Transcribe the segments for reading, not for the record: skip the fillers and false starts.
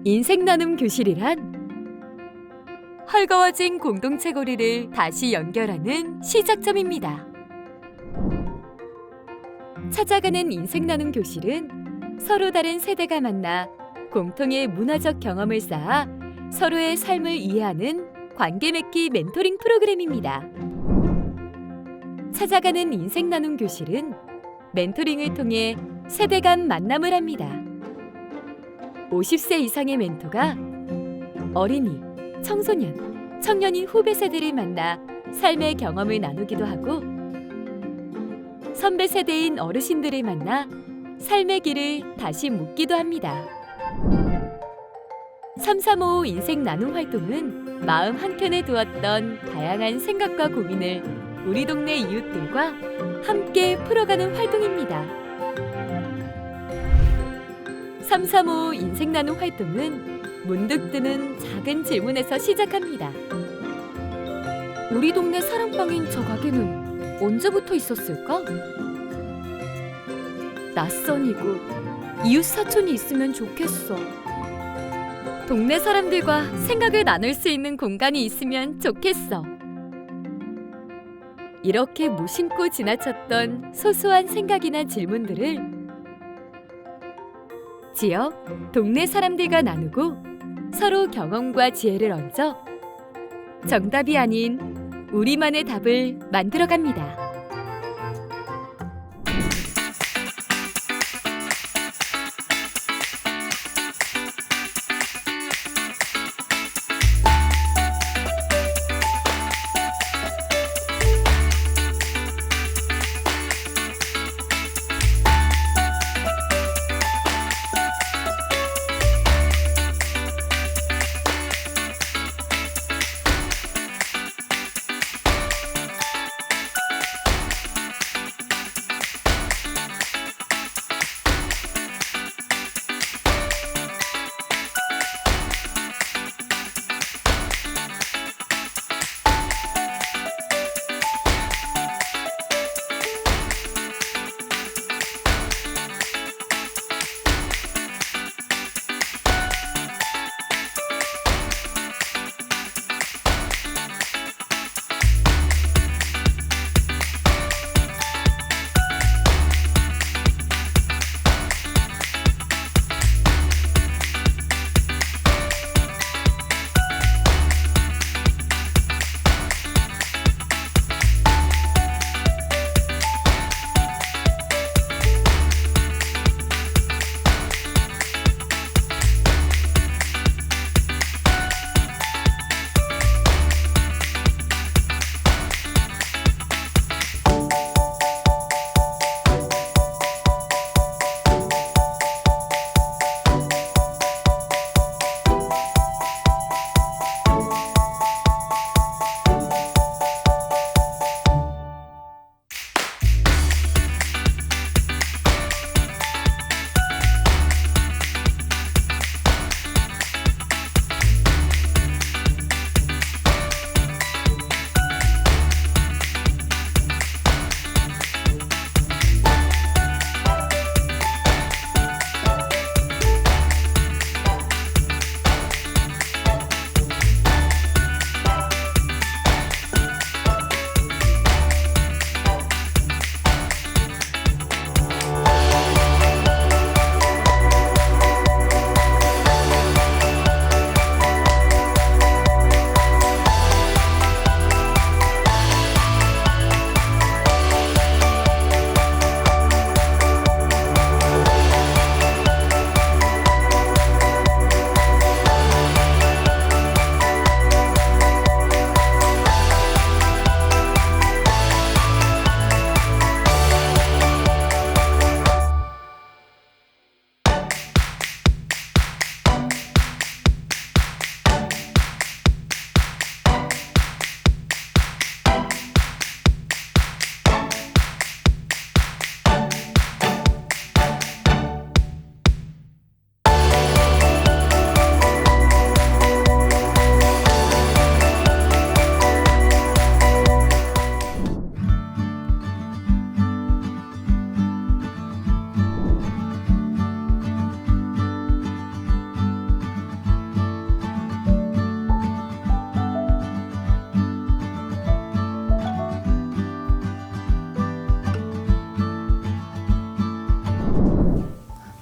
인생 나눔 교실이란 헐거워진 공동체 고리를 다시 연결하는 시작점입니다. 찾아가는 인생 나눔 교실은 서로 다른 세대가 만나 공통의 문화적 경험을 쌓아 서로의 삶을 이해하는 관계 맺기 멘토링 프로그램입니다. 찾아가는 인생 나눔 교실은 멘토링을 통해 세대 간 만남을 합니다. 50세 이상의 멘토가 어린이, 청소년, 청년인 후배 세대를 만나 삶의 경험을 나누기도 하고 선배 세대인 어르신들을 만나 삶의 길을 다시 묻기도 합니다. 335 인생 나눔 활동은 마음 한켠에 두었던 다양한 생각과 고민을 우리 동네 이웃들과 함께 풀어가는 활동입니다. 335 인생 나눔 활동은 문득 드는 작은 질문에서 시작합니다. 우리 동네 사랑방인 저 가게는 언제부터 있었을까? 낯선이고 이웃 사촌이 있으면 좋겠어. 동네 사람들과 생각을 나눌 수 있는 공간이 있으면 좋겠어. 이렇게 무심코 지나쳤던 소소한 생각이나 질문들을 지역, 동네 사람들과 나누고 서로 경험과 지혜를 얹어 정답이 아닌 우리만의 답을 만들어갑니다.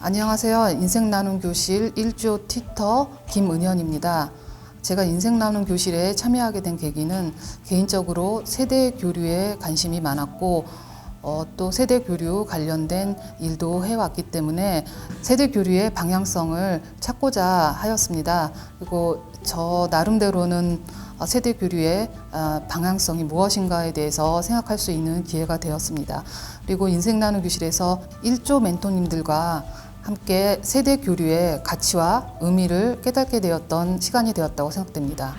안녕하세요. 인생나눔교실 1조 튜터 김은현입니다. 제가 인생나눔교실에 참여하게 된 계기는 개인적으로 세대 교류에 관심이 많았고 또 세대 교류 관련된 일도 해왔기 때문에 세대 교류의 방향성을 찾고자 하였습니다. 그리고 저 나름대로는 세대 교류의 방향성이 무엇인가에 대해서 생각할 수 있는 기회가 되었습니다. 그리고 인생나눔교실에서 1조 멘토님들과 함께 세대 교류의 가치와 의미를 깨닫게 되었던 시간이 되었다고 생각됩니다.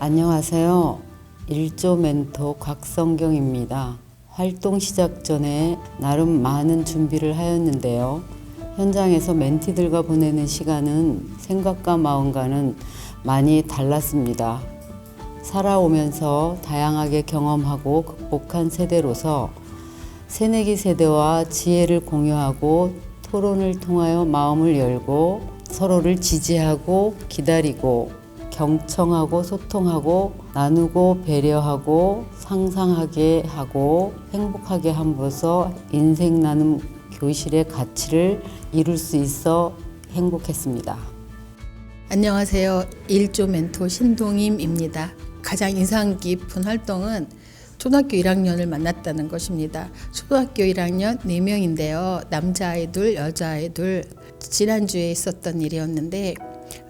안녕하세요. 1조 멘토 곽성경입니다. 활동 시작 전에 나름 많은 준비를 하였는데요. 현장에서 멘티들과 보내는 시간은 생각과 마음과는 많이 달랐습니다. 살아오면서 다양하게 경험하고 극복한 세대로서 새내기 세대와 지혜를 공유하고 토론을 통하여 마음을 열고 서로를 지지하고 기다리고 경청하고 소통하고 나누고 배려하고 상상하게 하고 행복하게 함으로써 인생 나눔 교실의 가치를 이룰 수 있어 행복했습니다. 안녕하세요. 1조 멘토 신동임입니다. 가장 인상 깊은 활동은 초등학교 1학년을 만났다는 것입니다. 초등학교 1학년 4명인데요. 남자아이 둘, 여자아이 둘. 지난주에 있었던 일이었는데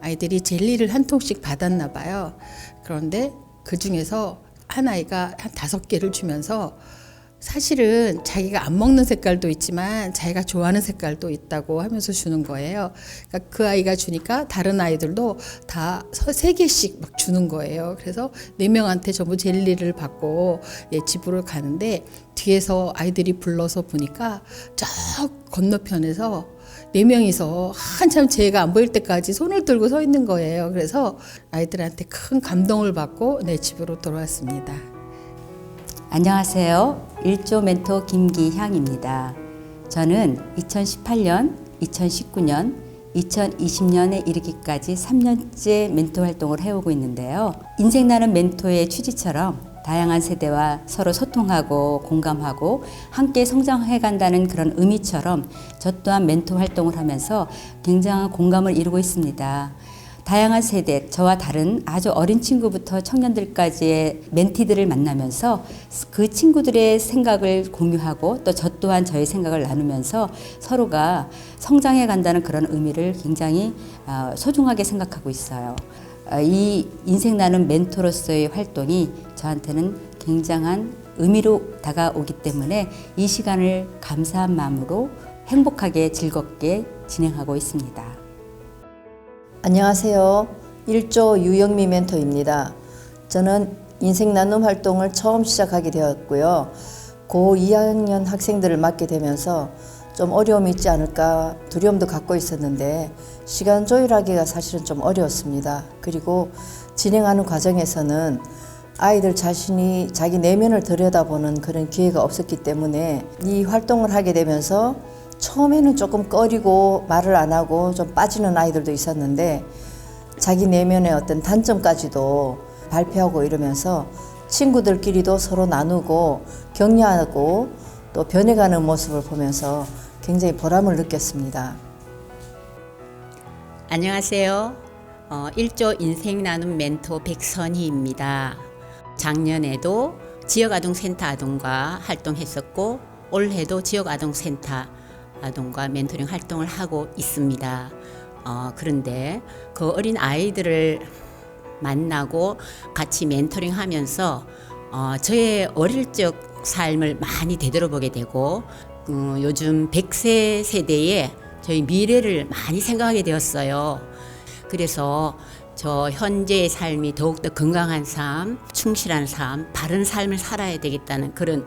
아이들이 젤리를 한 통씩 받았나 봐요. 그런데 그 중에서 한 아이가 한 5개를 주면서 사실은 자기가 안 먹는 색깔도 있지만 자기가 좋아하는 색깔도 있다고 하면서 주는 거예요. 그러니까 그 아이가 주니까 다른 아이들도 다 3개씩 막 주는 거예요. 그래서 4명한테 전부 젤리를 받고 집으로 가는데 뒤에서 아이들이 불러서 보니까 저 건너편에서 4명이서 한참 제가 안 보일 때까지 손을 들고 서 있는 거예요. 그래서 아이들한테 큰 감동을 받고 집으로 돌아왔습니다. 안녕하세요. 1조 멘토 김기향입니다. 저는 2018년, 2019년, 2020년에 이르기까지 3년째 멘토 활동을 해오고 있는데요. 인생 나눔 멘토의 취지처럼 다양한 세대와 서로 소통하고 공감하고 함께 성장해 간다는 그런 의미처럼 저 또한 멘토 활동을 하면서 굉장한 공감을 이루고 있습니다. 다양한 세대, 저와 다른 아주 어린 친구부터 청년들까지의 멘티들을 만나면서 그 친구들의 생각을 공유하고 또 저 또한 저의 생각을 나누면서 서로가 성장해 간다는 그런 의미를 굉장히 소중하게 생각하고 있어요. 이 인생 나눔 멘토로서의 활동이 저한테는 굉장한 의미로 다가오기 때문에 이 시간을 감사한 마음으로 행복하게 즐겁게 진행하고 있습니다. 안녕하세요. 1조 유영미 멘토입니다. 저는 인생 나눔 활동을 처음 시작하게 되었고요. 고 2학년 학생들을 맡게 되면서 좀 어려움이 있지 않을까 두려움도 갖고 있었는데 시간 조율하기가 사실은 좀 어려웠습니다. 그리고 진행하는 과정에서는 아이들 자신이 자기 내면을 들여다보는 그런 기회가 없었기 때문에 이 활동을 하게 되면서 처음에는 조금 꺼리고 말을 안 하고 좀 빠지는 아이들도 있었는데 자기 내면의 어떤 단점까지도 발표하고 이러면서 친구들끼리도 서로 나누고 격려하고 또 변해가는 모습을 보면서 굉장히 보람을 느꼈습니다. 안녕하세요. 1조 인생 나눔 멘토 백선희입니다. 작년에도 지역아동센터 아동과 활동했었고 올해도 지역아동센터 아동과 멘토링 활동을 하고 있습니다. 그런데 그 어린 아이들을 만나고 같이 멘토링 하면서 저의 어릴 적 삶을 많이 되돌아보게 되고 요즘 100세 세대의 저희 미래를 많이 생각하게 되었어요. 그래서 저 현재의 삶이 더욱더 건강한 삶, 충실한 삶, 바른 삶을 살아야 되겠다는 그런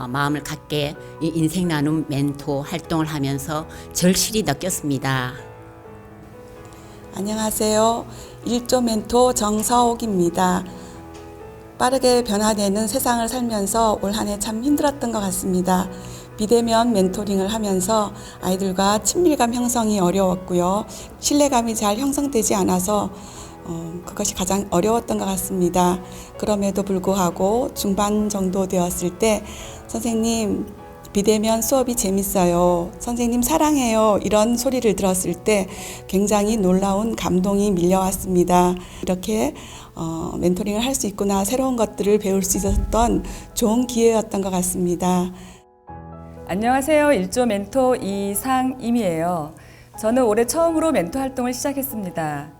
마음을 갖게 이 인생 나눔 멘토 활동을 하면서 절실히 느꼈습니다. 안녕하세요. 1조 멘토 정서옥입니다. 빠르게 변화되는 세상을 살면서 올 한 해 참 힘들었던 것 같습니다. 비대면 멘토링을 하면서 아이들과 친밀감 형성이 어려웠고요. 신뢰감이 잘 형성되지 않아서 그것이 가장 어려웠던 것 같습니다. 그럼에도 불구하고 중반 정도 되었을 때 선생님 비대면 수업이 재밌어요. 선생님 사랑해요. 이런 소리를 들었을 때 굉장히 놀라운 감동이 밀려왔습니다. 이렇게 멘토링을 할 수 있구나, 새로운 것들을 배울 수 있었던 좋은 기회였던 것 같습니다. 안녕하세요. 1조 멘토 이상임이에요. 저는 올해 처음으로 멘토 활동을 시작했습니다.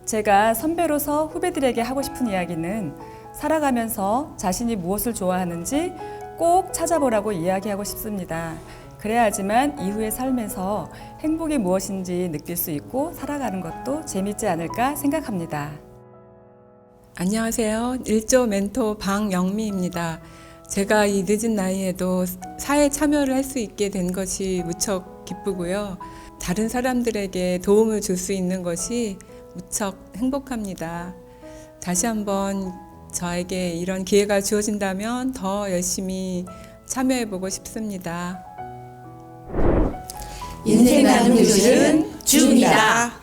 제가 선배로서 후배들에게 하고 싶은 이야기는 살아가면서 자신이 무엇을 좋아하는지 꼭 찾아보라고 이야기하고 싶습니다. 그래야지만 이후의 삶에서 행복이 무엇인지 느낄 수 있고 살아가는 것도 재밌지 않을까 생각합니다. 안녕하세요. 1조 멘토 방영미입니다. 제가 이 늦은 나이에도 사회 참여를 할 수 있게 된 것이 무척 기쁘고요. 다른 사람들에게 도움을 줄 수 있는 것이 무척 행복합니다. 다시 한번 저에게 이런 기회가 주어진다면 더 열심히 참여해보고 싶습니다. 인생 나눔 교실은 주입니다.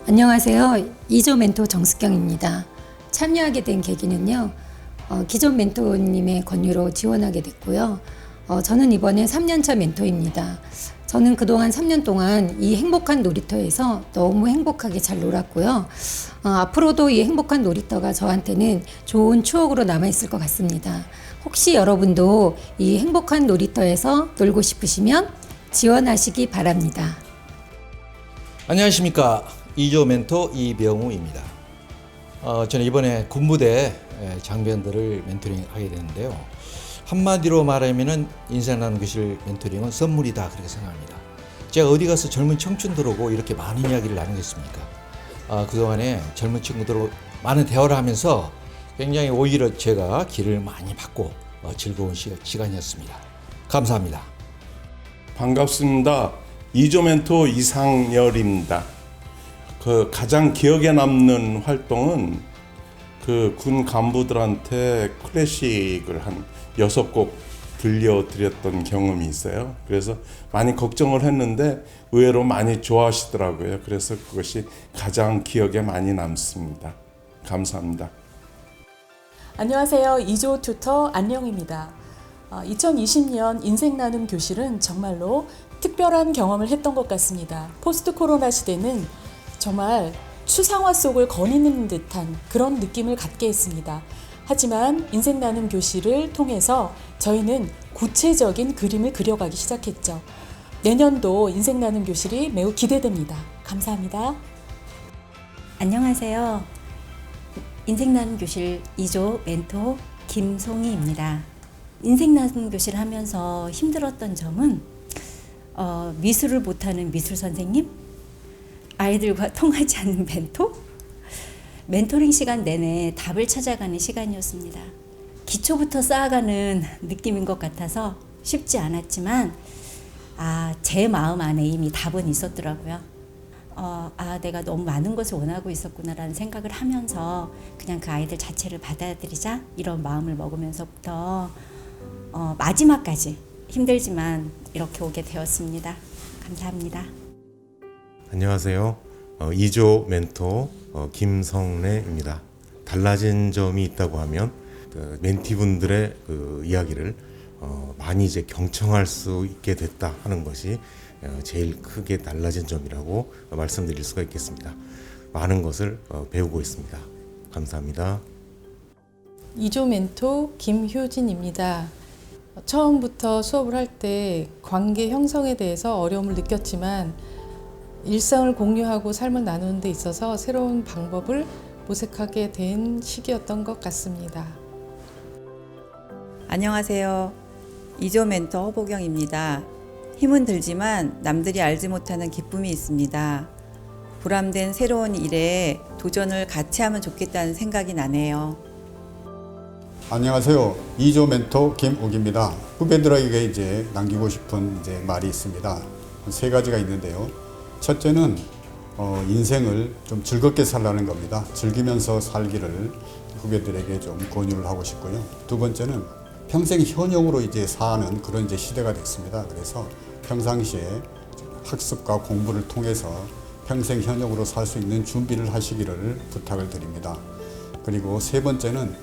안녕하세요. 2조 멘토 정숙경입니다. 참여하게 된 계기는요, 기존 멘토님의 권유로 지원하게 됐고요. 저는 이번에 3년차 멘토입니다. 저는 그동안 3년 동안 이 행복한 놀이터에서 너무 행복하게 잘 놀았고요. 앞으로도 이 행복한 놀이터가 저한테는 좋은 추억으로 남아있을 것 같습니다. 혹시 여러분도 이 행복한 놀이터에서 놀고 싶으시면 지원하시기 바랍니다. 안녕하십니까. 2조 멘토 이병우입니다. 저는 이번에 군부대 장병들을 멘토링하게 되는데요. 한마디로 말하면 인생 나눔 교실 멘토링은 선물이다, 그렇게 생각합니다. 제가 어디 가서 젊은 청춘들하고 이렇게 많은 이야기를 나누겠습니까? 그동안에 젊은 친구들하고 많은 대화를 하면서 굉장히 오히려 제가 길을 많이 받고 즐거운 시간이었습니다. 감사합니다. 반갑습니다. 2조 멘토 이상열입니다. 가장 기억에 남는 활동은 군 간부들한테 클래식을 한 6곡 들려드렸던 경험이 있어요. 그래서 많이 걱정을 했는데 의외로 많이 좋아하시더라고요. 그래서 그것이 가장 기억에 많이 남습니다. 감사합니다. 안녕하세요. 2조 튜터 안녕입니다. 2020년 인생 나눔 교실은 정말로 특별한 경험을 했던 것 같습니다. 포스트 코로나 시대는 정말 추상화 속을 거니는 듯한 그런 느낌을 갖게 했습니다. 하지만 인생 나눔 교실을 통해서 저희는 구체적인 그림을 그려가기 시작했죠. 내년도 인생 나눔 교실이 매우 기대됩니다. 감사합니다. 안녕하세요. 인생 나눔 교실 2조 멘토 김송희입니다. 인생 나눔 교실 하면서 힘들었던 점은 미술을 못하는 미술 선생님, 아이들과 통하지 않는 멘토, 멘토링 시간 내내 답을 찾아가는 시간이었습니다. 기초부터 쌓아가는 느낌인 것 같아서 쉽지 않았지만 제 마음 안에 이미 답은 있었더라고요. 내가 너무 많은 것을 원하고 있었구나라는 생각을 하면서 그냥 그 아이들 자체를 받아들이자, 이런 마음을 먹으면서부터 마지막까지 힘들지만 이렇게 오게 되었습니다. 감사합니다. 안녕하세요. 2조 멘토 김성래입니다. 달라진 점이 있다고 하면 멘티분들의 이야기를 많이 이제 경청할 수 있게 됐다 하는 것이 제일 크게 달라진 점이라고 말씀드릴 수가 있겠습니다. 많은 것을 배우고 있습니다. 감사합니다. 2조 멘토 김효진입니다. 처음부터 수업을 할 때 관계 형성에 대해서 어려움을 느꼈지만 일상을 공유하고 삶을 나누는 데 있어서 새로운 방법을 모색하게 된 시기였던 것 같습니다. 안녕하세요. 2조 멘토 허보경입니다. 힘은 들지만 남들이 알지 못하는 기쁨이 있습니다. 보람된 새로운 일에 도전을 같이 하면 좋겠다는 생각이 나네요. 안녕하세요. 2조 멘토 김욱입니다. 후배들에게 이제 남기고 싶은 말이 있습니다. 3가지가 있는데요. 첫째는 인생을 좀 즐겁게 살라는 겁니다. 즐기면서 살기를 후배들에게 좀 권유를 하고 싶고요. 두 번째는 평생 현역으로 이제 사는 그런 이제 시대가 됐습니다. 그래서 평상시에 학습과 공부를 통해서 평생 현역으로 살 수 있는 준비를 하시기를 부탁을 드립니다. 그리고 세 번째는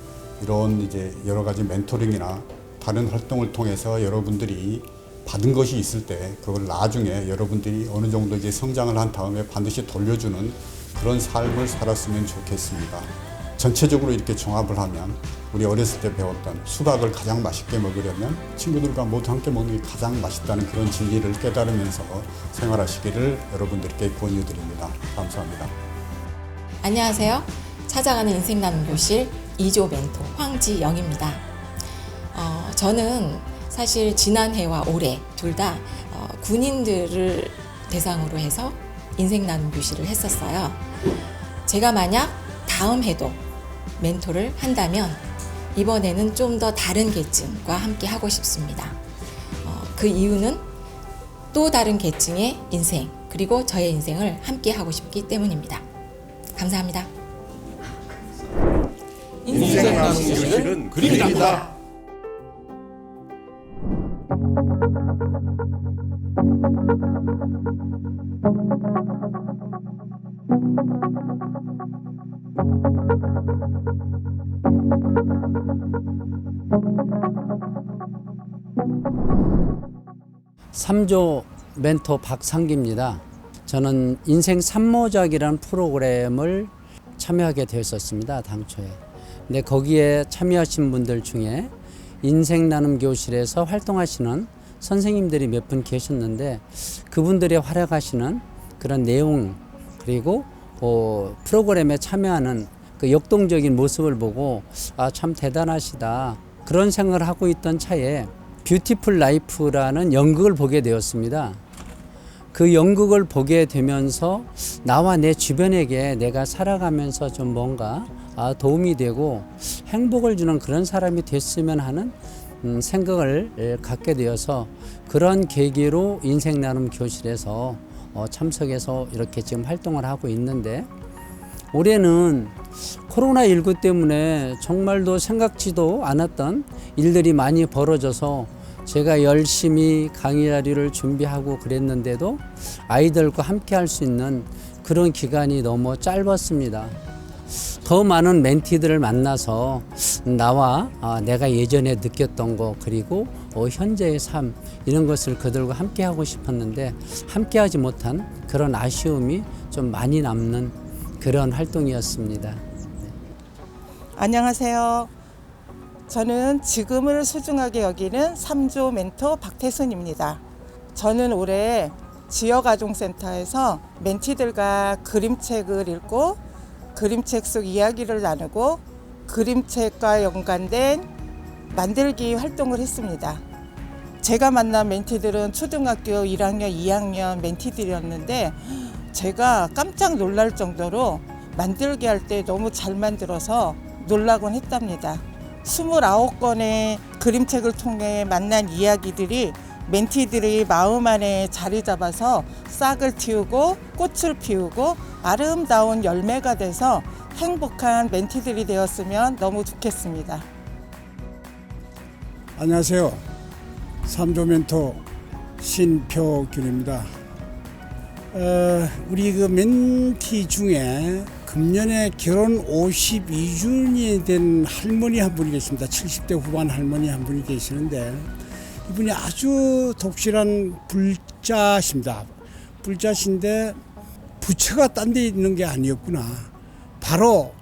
이런 이제 여러 가지 멘토링이나 다른 활동을 통해서 여러분들이 받은 것이 있을 때 그걸 나중에 여러분들이 어느 정도 이제 성장을 한 다음에 반드시 돌려주는 그런 삶을 살았으면 좋겠습니다. 전체적으로 이렇게 종합을 하면 우리 어렸을 때 배웠던 수박을 가장 맛있게 먹으려면 친구들과 모두 함께 먹는 게 가장 맛있다는 그런 진리를 깨달으면서 생활하시기를 여러분들께 권유드립니다. 감사합니다. 안녕하세요. 찾아가는 인생 나눔 교실 2조 멘토 황지영입니다. 저는 사실 지난해와 올해 둘 다 군인들을 대상으로 해서 인생 나눔 교실을 했었어요. 제가 만약 다음 해도 멘토를 한다면 이번에는 좀 더 다른 계층과 함께 하고 싶습니다. 그 이유는 또 다른 계층의 인생 그리고 저의 인생을 함께 하고 싶기 때문입니다. 감사합니다. 인생 나눔 교실은 그림이다. 삼조 멘토 박상기입니다. 저는 인생 삼모작이라는 프로그램을 참여하게 되었었습니다. 당초에. 근데 거기에 참여하신 분들 중에 인생 나눔 교실에서 활동하시는 선생님들이 몇 분 계셨는데 그분들의 활약하시는 그런 내용 그리고 프로그램에 참여하는 그 역동적인 모습을 보고 참 대단하시다 그런 생각을 하고 있던 차에 뷰티풀 라이프라는 연극을 보게 되었습니다. 그 연극을 보게 되면서 나와 내 주변에게 내가 살아가면서 좀 뭔가 도움이 되고 행복을 주는 그런 사람이 됐으면 하는 생각을 갖게 되어서 그런 계기로 인생 나눔 교실에서 참석해서 이렇게 지금 활동을 하고 있는데 올해는 코로나19 때문에 정말도 생각지도 않았던 일들이 많이 벌어져서 제가 열심히 강의 자료를 준비하고 그랬는데도 아이들과 함께 할 수 있는 그런 기간이 너무 짧았습니다. 더 많은 멘티들을 만나서 나와 내가 예전에 느꼈던 거 그리고 현재의 삶 이런 것을 그들과 함께 하고 싶었는데 함께 하지 못한 그런 아쉬움이 좀 많이 남는 그런 활동이었습니다. 안녕하세요. 저는 지금을 소중하게 여기는 3조 멘토 박태순입니다. 저는 올해 지역아동센터에서 멘티들과 그림책을 읽고 그림책 속 이야기를 나누고 그림책과 연관된 만들기 활동을 했습니다. 제가 만난 멘티들은 초등학교 1학년, 2학년 멘티들이었는데 제가 깜짝 놀랄 정도로 만들기 할 때 너무 잘 만들어서 놀라곤 했답니다. 29권의 그림책을 통해 만난 이야기들이 멘티들의 마음 안에 자리 잡아서 싹을 틔우고 꽃을 피우고 아름다운 열매가 돼서 행복한 멘티들이 되었으면 너무 좋겠습니다. 안녕하세요. 3조 멘토 신표균입니다. 우리 그 멘티 중에 금년에 결혼 52주년이 된 할머니 한 분이 계십니다. 70대 후반 할머니 한 분이 계시는데 이분이 아주 독실한 불자십니다. 불자신데 부처가 딴 데 있는 게 아니었구나. 바로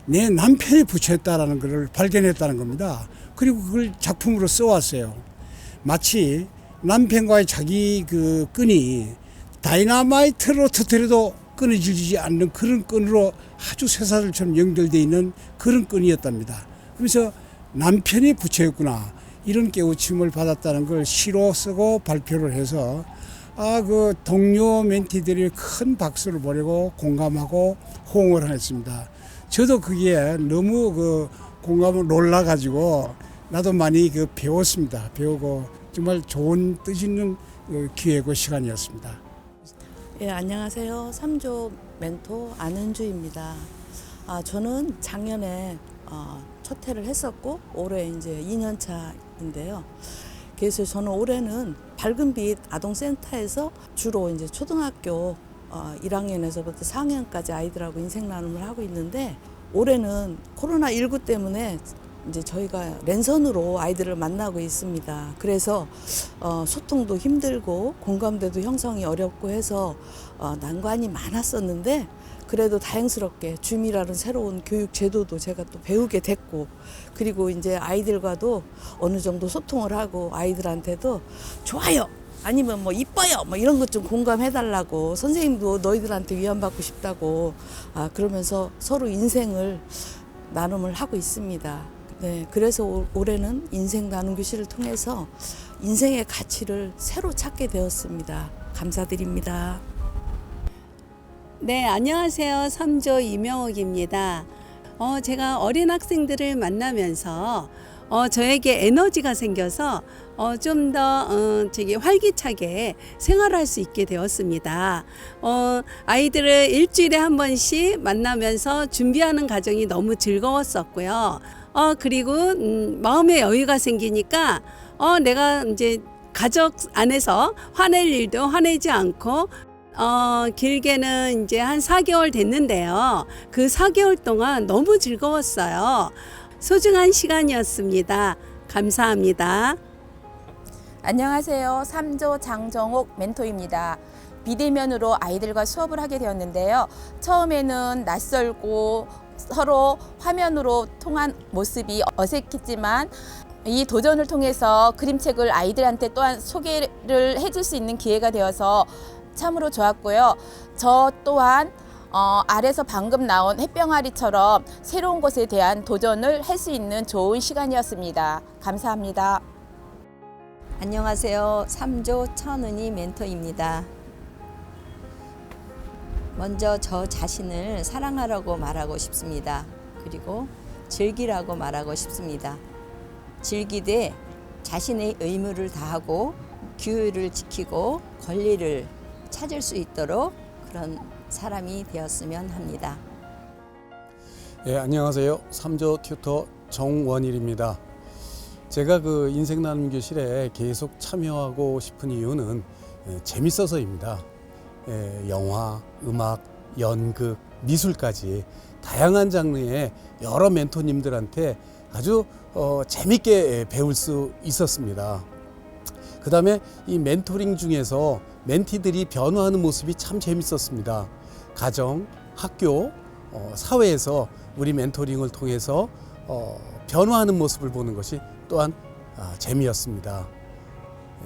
내 남편이 부처였다라는 것을 발견했다는 겁니다. 그리고 그걸 작품으로 써왔어요. 마치 남편과의 자기 그 끈이 다이나마이트로 터뜨려도 끊어지지 않는 그런 끈으로 아주 쇠사슬처럼 연결되어 있는 그런 끈이었답니다. 그래서 남편이 부처였구나. 이런 깨우침을 받았다는 걸 시로 쓰고 발표를 해서 그 동료 멘티들이 큰 박수를 보내고 공감하고 호응을 했습니다. 저도 그게 너무 그 공감을 놀라가지고 나도 많이 그 배웠습니다. 배우고 정말 좋은 뜻 있는 기회고 시간이었습니다. 예, 안녕하세요. 3조 멘토 안은주입니다. 저는 작년에 첫 해를 했었고 올해 이제 2년 차인데요. 그래서 저는 올해는 밝은빛 아동센터에서 주로 이제 초등학교 1학년에서부터 4학년까지 아이들하고 인생 나눔을 하고 있는데 올해는 코로나19 때문에 이제 저희가 랜선으로 아이들을 만나고 있습니다. 그래서 소통도 힘들고 공감대도 형성이 어렵고 해서 난관이 많았었는데 그래도 다행스럽게 줌이라는 새로운 교육 제도도 제가 또 배우게 됐고 그리고 이제 아이들과도 어느 정도 소통을 하고 아이들한테도 좋아요 아니면 뭐 이뻐요 뭐 이런 것 좀 공감해달라고 선생님도 너희들한테 위안받고 싶다고 그러면서 서로 인생을 나눔을 하고 있습니다. 네, 그래서 올해는 인생 나눔 교실을 통해서 인생의 가치를 새로 찾게 되었습니다. 감사드립니다. 네, 안녕하세요. 3조 이명옥입니다. 제가 어린 학생들을 만나면서 저에게 에너지가 생겨서 좀 더 활기차게 생활할 수 있게 되었습니다. 아이들을 일주일에 한 번씩 만나면서 준비하는 과정이 너무 즐거웠었고요. 그리고 마음의 여유가 생기니까 내가 이제 가족 안에서 화낼 일도 화내지 않고 길게는 이제 한 4개월 됐는데요. 그 4개월 동안 너무 즐거웠어요. 소중한 시간이었습니다. 감사합니다. 안녕하세요. 3조 장정옥 멘토입니다. 비대면으로 아이들과 수업을 하게 되었는데요. 처음에는 낯설고 서로 화면으로 통한 모습이 어색했지만 이 도전을 통해서 그림책을 아이들한테 또한 소개를 해줄 수 있는 기회가 되어서 참으로 좋았고요. 저 또한 아래서 방금 나온 햇병아리처럼 새로운 것에 대한 도전을 할 수 있는 좋은 시간이었습니다. 감사합니다. 안녕하세요. 3조 천은희 멘토입니다. 먼저 저 자신을 사랑하라고 말하고 싶습니다. 그리고 즐기라고 말하고 싶습니다. 즐기되 자신의 의무를 다하고 규율을 지키고 권리를 찾을 수 있도록 그런 사람이 되었으면 합니다. 예, 안녕하세요. 3조 튜터 정원일입니다. 제가 그 인생 나눔 교실에 계속 참여하고 싶은 이유는 재밌어서입니다. 영화, 음악, 연극, 미술까지 다양한 장르의 여러 멘토님들한테 아주 재밌게 배울 수 있었습니다. 그 다음에 이 멘토링 중에서 멘티들이 변화하는 모습이 참 재밌었습니다. 가정, 학교, 사회에서 우리 멘토링을 통해서 변화하는 모습을 보는 것이 또한 재미였습니다.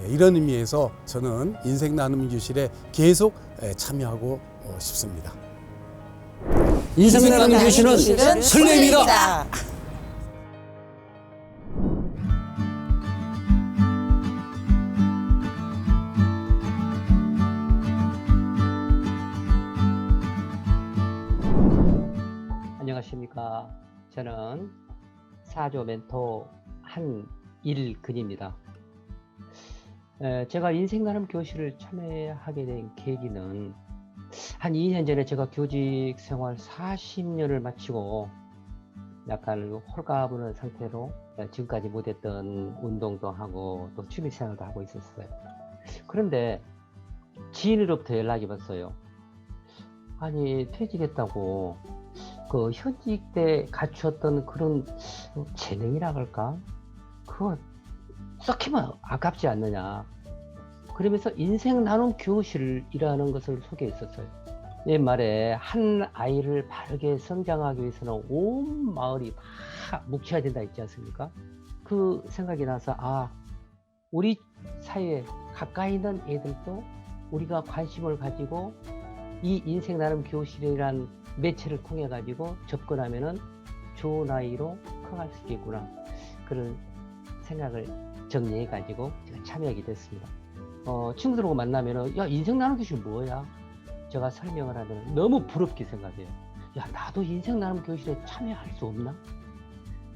이런 의미에서 저는 인생 나눔 교실에 계속 참여하고 싶습니다. 인생 나눔 교실은 설렘이다. 안녕하십니까. 저는 4조 멘토 한일근입니다. 제가 인생 나눔 교실을 참여하게 된 계기는 한 2년 전에 제가 교직 생활 40년을 마치고 약간 홀가분한 상태로 지금까지 못했던 운동도 하고 또 취미생활도 하고 있었어요. 그런데 지인으로부터 연락이 왔어요. 아니, 퇴직했다고 그 현직 때 갖추었던 그런 재능이라 할까? 그거 썩히면 아깝지 않느냐. 그러면서 인생 나눔 교실이라는 것을 소개했었어요. 옛말에 한 아이를 바르게 성장하기 위해서는 온 마을이 다 묵혀야 된다 있지 않습니까? 그 생각이 나서 우리 사회에 가까이 있는 애들도 우리가 관심을 가지고 이 인생 나눔 교실이란 매체를 통해 가지고 접근하면은 좋은 아이로 커갈 수 있겠구나. 그런 생각을 정리해 가지고 제가 참여하게 됐습니다. 친구들하고 만나면은 야, 인생 나눔 교실 뭐야? 제가 설명을 하면 너무 부럽게 생각해요. 야, 나도 인생 나눔 교실에 참여할 수 없나?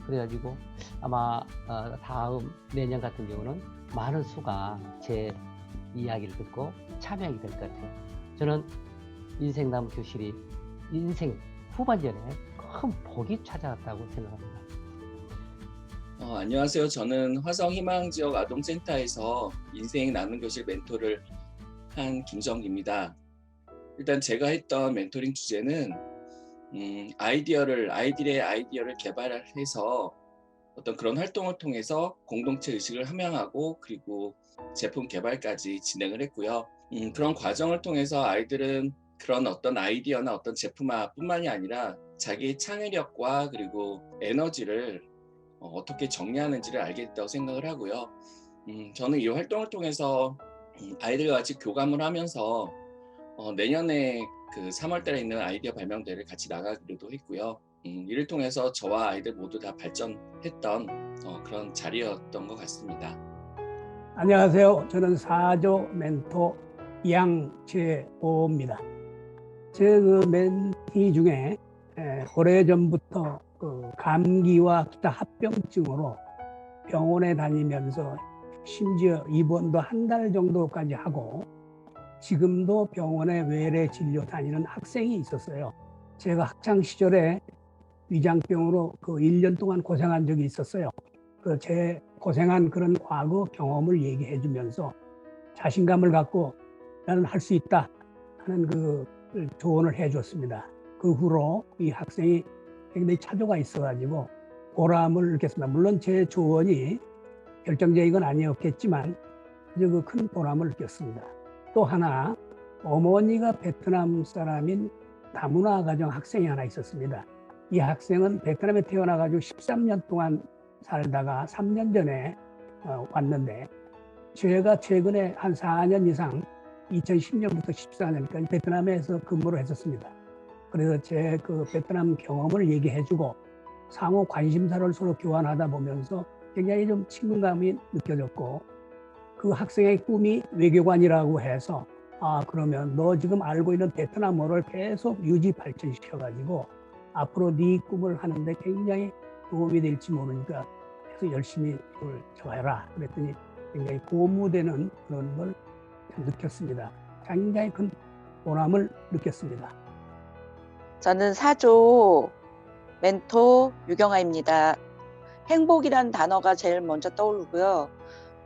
그래가지고 아마 다음 내년 같은 경우는 많은 수가 제 이야기를 듣고 참여하게 될 것 같아요. 저는 인생 나눔 교실이 인생 후반전에 큰 복이 찾아왔다고 생각합니다. 안녕하세요. 저는 화성희망지역 아동센터에서 인생 나눔 교실 멘토를 한 김정기입니다. 일단 제가 했던 멘토링 주제는 아이들의 아이디어를 개발해서 어떤 그런 활동을 통해서 공동체 의식을 함양하고 그리고 제품 개발까지 진행을 했고요. 그런 과정을 통해서 아이들은 그런 어떤 아이디어나 어떤 제품뿐만이 아니라 자기의 창의력과 그리고 에너지를 어떻게 정리하는지를 알게 됐다고 생각을 하고요. 저는 이 활동을 통해서 아이들과 같이 교감을 하면서 내년에 그 3월달에 있는 아이디어 발명대회를 같이 나가기로도 했고요. 이를 통해서 저와 아이들 모두 다 발전했던 그런 자리였던 것 같습니다. 안녕하세요. 저는 4조 멘토 양재호입니다. 제 그 멘티 중에 오래전부터 그 감기와 기타 합병증으로 병원에 다니면서 심지어 입원도 한 달 정도까지 하고 지금도 병원에 외래 진료 다니는 학생이 있었어요. 제가 학창 시절에 위장병으로 그 1년 동안 고생한 적이 있었어요. 그 제 고생한 그런 과거 경험을 얘기해 주면서 자신감을 갖고 나는 할 수 있다 하는 그 조언을 해 줬습니다. 그 후로 이 학생이 굉장히 차도가 있어가지고 보람을 느꼈습니다. 물론 제 조언이 결정적인 건 아니었겠지만 아주 그 큰 보람을 느꼈습니다. 또 하나, 어머니가 베트남 사람인 다문화 가정 학생이 하나 있었습니다. 이 학생은 베트남에 태어나가지고 13년 동안 살다가 3년 전에 왔는데 제가 최근에 한 4년 이상 2010년부터 14년까지 베트남에서 근무를 했었습니다. 그래서 제 그 베트남 경험을 얘기해주고 상호 관심사를 서로 교환하다 보면서 굉장히 좀 친근감이 느껴졌고 그 학생의 꿈이 외교관이라고 해서 그러면 너 지금 알고 있는 베트남어를 계속 유지 발전시켜가지고 앞으로 네 꿈을 하는데 굉장히 도움이 될지 모르니까 계속 열심히 그걸 해라. 그랬더니 굉장히 고무되는 그런 걸 느꼈습니다. 굉장히 큰 보람을 느꼈습니다. 저는 4조 멘토 유경아입니다. 행복이라는 단어가 제일 먼저 떠오르고요.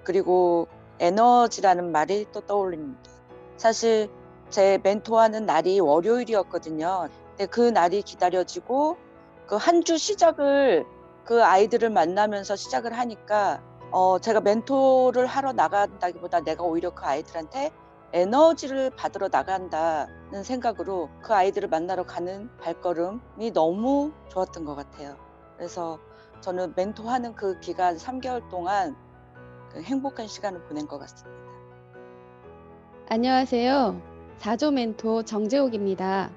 그리고 에너지라는 말이 또 떠올립니다. 사실 제 멘토하는 날이 월요일이었거든요. 근데 그 날이 기다려지고 그 한 주 시작을 그 아이들을 만나면서 시작을 하니까 제가 멘토를 하러 나간다기보다 내가 오히려 그 아이들한테 에너지를 받으러 나간다는 생각으로 그 아이들을 만나러 가는 발걸음이 너무 좋았던 것 같아요. 그래서 저는 멘토하는 그 기간 3개월 동안 그 행복한 시간을 보낸 것 같습니다. 안녕하세요. 4조 멘토 정재옥입니다.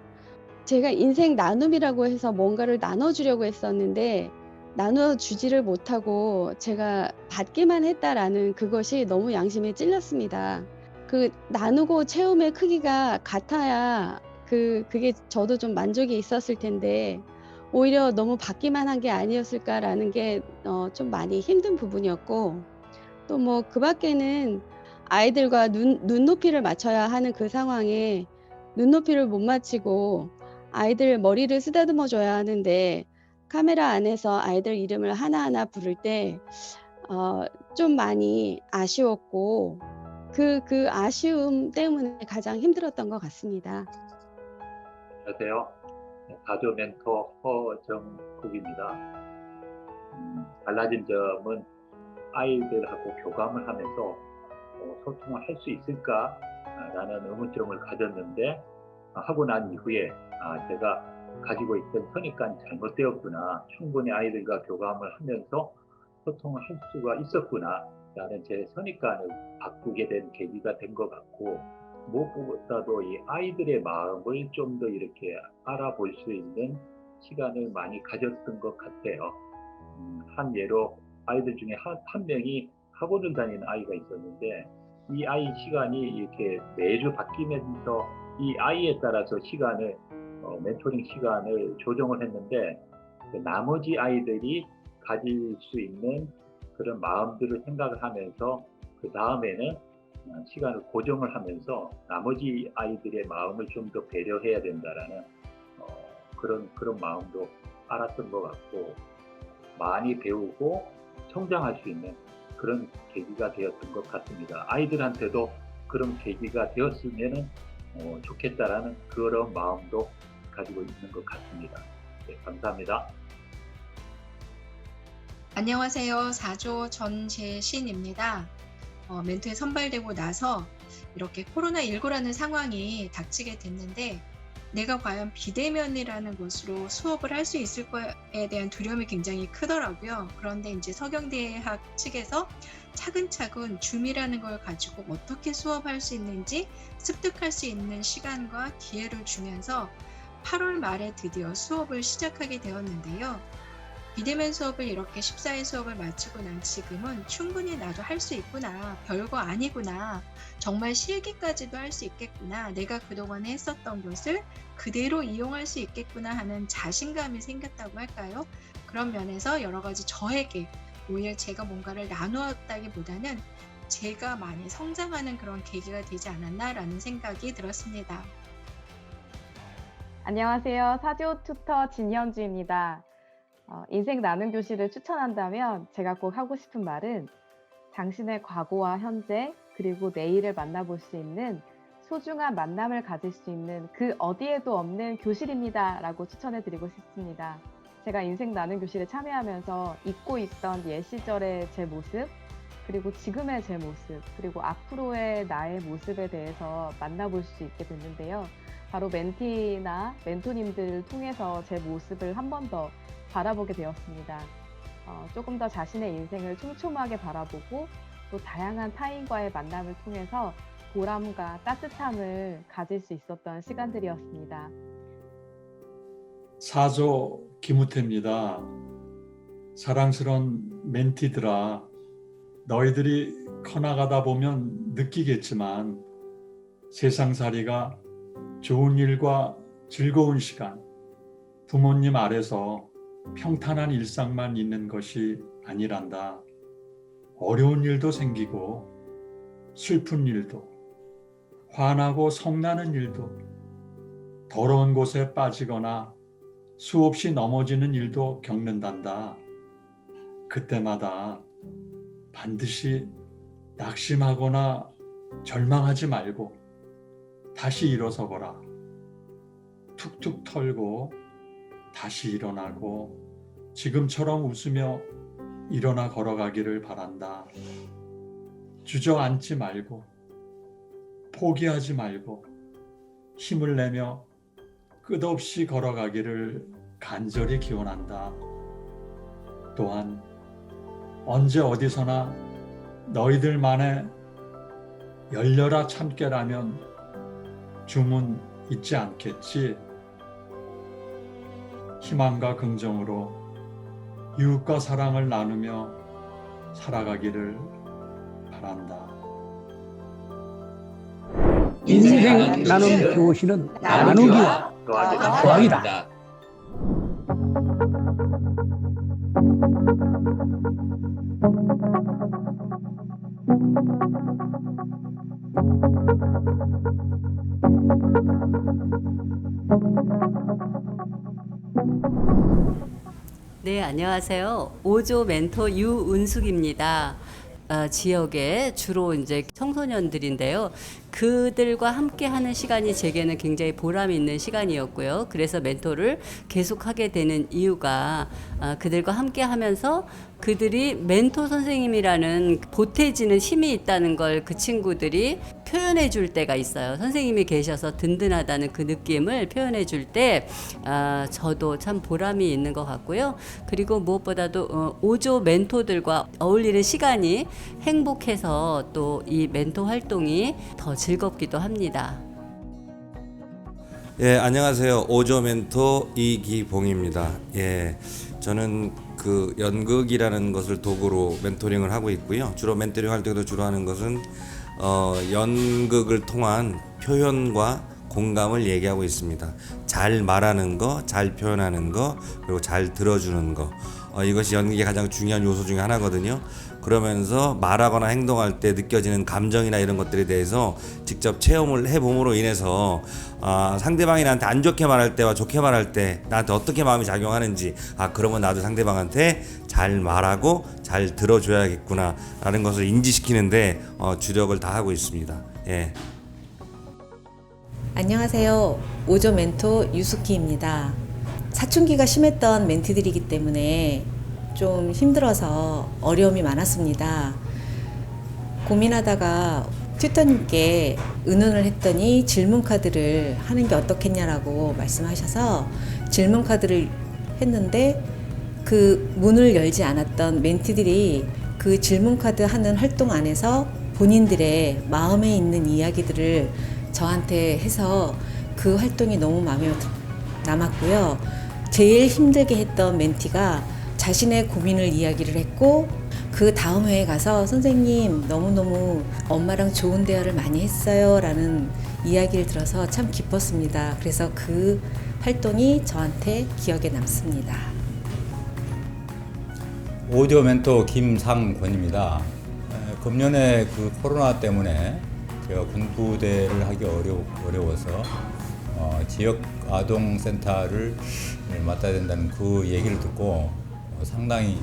제가 인생 나눔이라고 해서 뭔가를 나눠주려고 했었는데 나눠주지를 못하고 제가 받기만 했다라는 그것이 너무 양심에 찔렸습니다. 그 나누고 채움의 크기가 같아야 그게 저도 좀 만족이 있었을 텐데 오히려 너무 받기만 한 게 아니었을까라는 게 좀 많이 힘든 부분이었고 또 뭐 그 밖에는 아이들과 눈높이를 맞춰야 하는 그 상황에 눈높이를 못 맞추고 아이들 머리를 쓰다듬어 줘야 하는데 카메라 안에서 아이들 이름을 하나하나 부를 때 좀 많이 아쉬웠고 그 아쉬움 때문에 가장 힘들었던 것 같습니다. 안녕하세요. 4조 멘토 허정국입니다. 달라진 점은 아이들하고 교감을 하면서 소통을 할 수 있을까라는 의문점을 가졌는데 하고 난 이후에 제가 가지고 있던 선입관이 잘못되었구나, 충분히 아이들과 교감을 하면서 소통을 할 수가 있었구나 라는 제 선입관을 바꾸게 된 계기가 된 것 같고, 무엇보다도 이 아이들의 마음을 좀 더 이렇게 알아볼 수 있는 시간을 많이 가졌던 것 같아요. 한 예로 아이들 중에 한 명이 학원을 다니는 아이가 있었는데 이 아이 시간이 이렇게 매주 바뀌면서 이 아이에 따라서 시간을 멘토링 시간을 조정을 했는데 나머지 아이들이 가질 수 있는 그런 마음들을 생각을 하면서 그 다음에는 시간을 고정을 하면서 나머지 아이들의 마음을 좀 더 배려해야 된다라는 그런 마음도 알았던 것 같고, 많이 배우고 성장할 수 있는 그런 계기가 되었던 것 같습니다. 아이들한테도 그런 계기가 되었으면 좋겠다라는 그런 마음도 가지고 있는 것 같습니다. 네, 감사합니다. 안녕하세요. 4조 전재신입니다. 멘토에 선발되고 나서 이렇게 코로나19라는 상황이 닥치게 됐는데 내가 과연 비대면이라는 것으로 수업을 할 수 있을 거에 대한 두려움이 굉장히 크더라고요. 그런데 이제 서경대학 측에서 차근차근 줌이라는 걸 가지고 어떻게 수업할 수 있는지 습득할 수 있는 시간과 기회를 주면서 8월 말에 드디어 수업을 시작하게 되었는데요. 비대면 수업을 이렇게 14일 수업을 마치고 난 지금은 충분히 나도 할 수 있구나, 별거 아니구나, 정말 실기까지도 할 수 있겠구나, 내가 그동안에 했었던 것을 그대로 이용할 수 있겠구나 하는 자신감이 생겼다고 할까요? 그런 면에서 여러 가지 저에게 오히려 제가 뭔가를 나누었다기보다는 제가 많이 성장하는 그런 계기가 되지 않았나라는 생각이 들었습니다. 안녕하세요. 4조 튜터 진현주입니다. 인생 나눔 교실을 추천한다면 제가 꼭 하고 싶은 말은 당신의 과거와 현재 그리고 내일을 만나볼 수 있는 소중한 만남을 가질 수 있는 그 어디에도 없는 교실입니다 라고 추천해드리고 싶습니다. 제가 인생 나눔 교실에 참여하면서 잊고 있던 옛 시절의 제 모습 그리고 지금의 제 모습 그리고 앞으로의 나의 모습에 대해서 만나볼 수 있게 됐는데요. 바로 멘티나 멘토님들을 통해서 제 모습을 한 번 더 바라보게 되었습니다. 조금 더 자신의 인생을 촘촘하게 바라보고 또 다양한 타인과의 만남을 통해서 보람과 따뜻함을 가질 수 있었던 시간들이었습니다. 4조 김우태입니다. 사랑스러운 멘티들아, 너희들이 커나가다 보면 느끼겠지만 세상살이가 좋은 일과 즐거운 시간, 부모님 아래서 평탄한 일상만 있는 것이 아니란다. 어려운 일도 생기고 슬픈 일도, 화나고 성나는 일도, 더러운 곳에 빠지거나 수없이 넘어지는 일도 겪는단다. 그때마다 반드시 낙심하거나 절망하지 말고 다시 일어서거라. 툭툭 털고 다시 일어나고 지금처럼 웃으며 일어나 걸어가기를 바란다. 주저앉지 말고 포기하지 말고 힘을 내며 끝없이 걸어가기를 간절히 기원한다. 또한 언제 어디서나 너희들만의 열려라 참깨라면 주문 잊지 않겠지. 희망과 긍정으로 이웃과 사랑을 나누며 살아가기를 바란다. 인생 나눔 교실은 나누기와 더하기다. 네, 안녕하세요. 5조 멘토 유은숙입니다. 지역에 주로 이제 청소년들인데요. 그들과 함께 하는 시간이 제게는 굉장히 보람이 있는 시간이었고요. 그래서 멘토를 계속하게 되는 이유가 그들과 함께 하면서 그들이 멘토 선생님이라는 보태지는 힘이 있다는 걸 그 친구들이 표현해 줄 때가 있어요. 선생님이 계셔서 든든하다는 그 느낌을 표현해 줄 때 저도 참 보람이 있는 것 같고요. 그리고 무엇보다도 5조 멘토들과 어울리는 시간이 행복해서 또 이 멘토 활동이 더 즐겁기도 합니다. 예, 안녕하세요. 5조 멘토 이기봉입니다. 예, 저는 그 연극이라는 것을 도구로 멘토링을 하고 있고요. 주로 멘토링 활동에서 주로 하는 것은 연극을 통한 표현과 공감을 얘기하고 있습니다. 잘 말하는 거, 잘 표현하는 거, 그리고 잘 들어주는 거. 이것이 연극의 가장 중요한 요소 중에 하나거든요. 그러면서 말하거나 행동할 때 느껴지는 감정이나 이런 것들에 대해서 직접 체험을 해봄으로 인해서 상대방이 나한테 안 좋게 말할 때와 좋게 말할 때 나한테 어떻게 마음이 작용하는지, 그러면 나도 상대방한테 잘 말하고 잘 들어줘야겠구나 라는 것을 인지시키는데 주력을 다하고 있습니다. 예. 안녕하세요. 5조 멘토 유수키입니다. 사춘기가 심했던 멘티들이기 때문에 좀 힘들어서 어려움이 많았습니다. 고민하다가 튜터님께 의논을 했더니 질문 카드를 하는 게 어떻겠냐라고 말씀하셔서 질문 카드를 했는데 그 문을 열지 않았던 멘티들이 그 질문 카드 하는 활동 안에서 본인들의 마음에 있는 이야기들을 저한테 해서 그 활동이 너무 마음에 남았고요. 제일 힘들게 했던 멘티가 자신의 고민을 이야기를 했고 그 다음 회에 가서 선생님 너무너무 엄마랑 좋은 대화를 많이 했어요 라는 이야기를 들어서 참 기뻤습니다. 그래서 그 활동이 저한테 기억에 남습니다. 5조 멘토 김상권입니다. 금년에 그 코로나 때문에 제가 군부대를 하기 어려워서 지역 아동센터를 맡아야 된다는 그 얘기를 듣고 상당히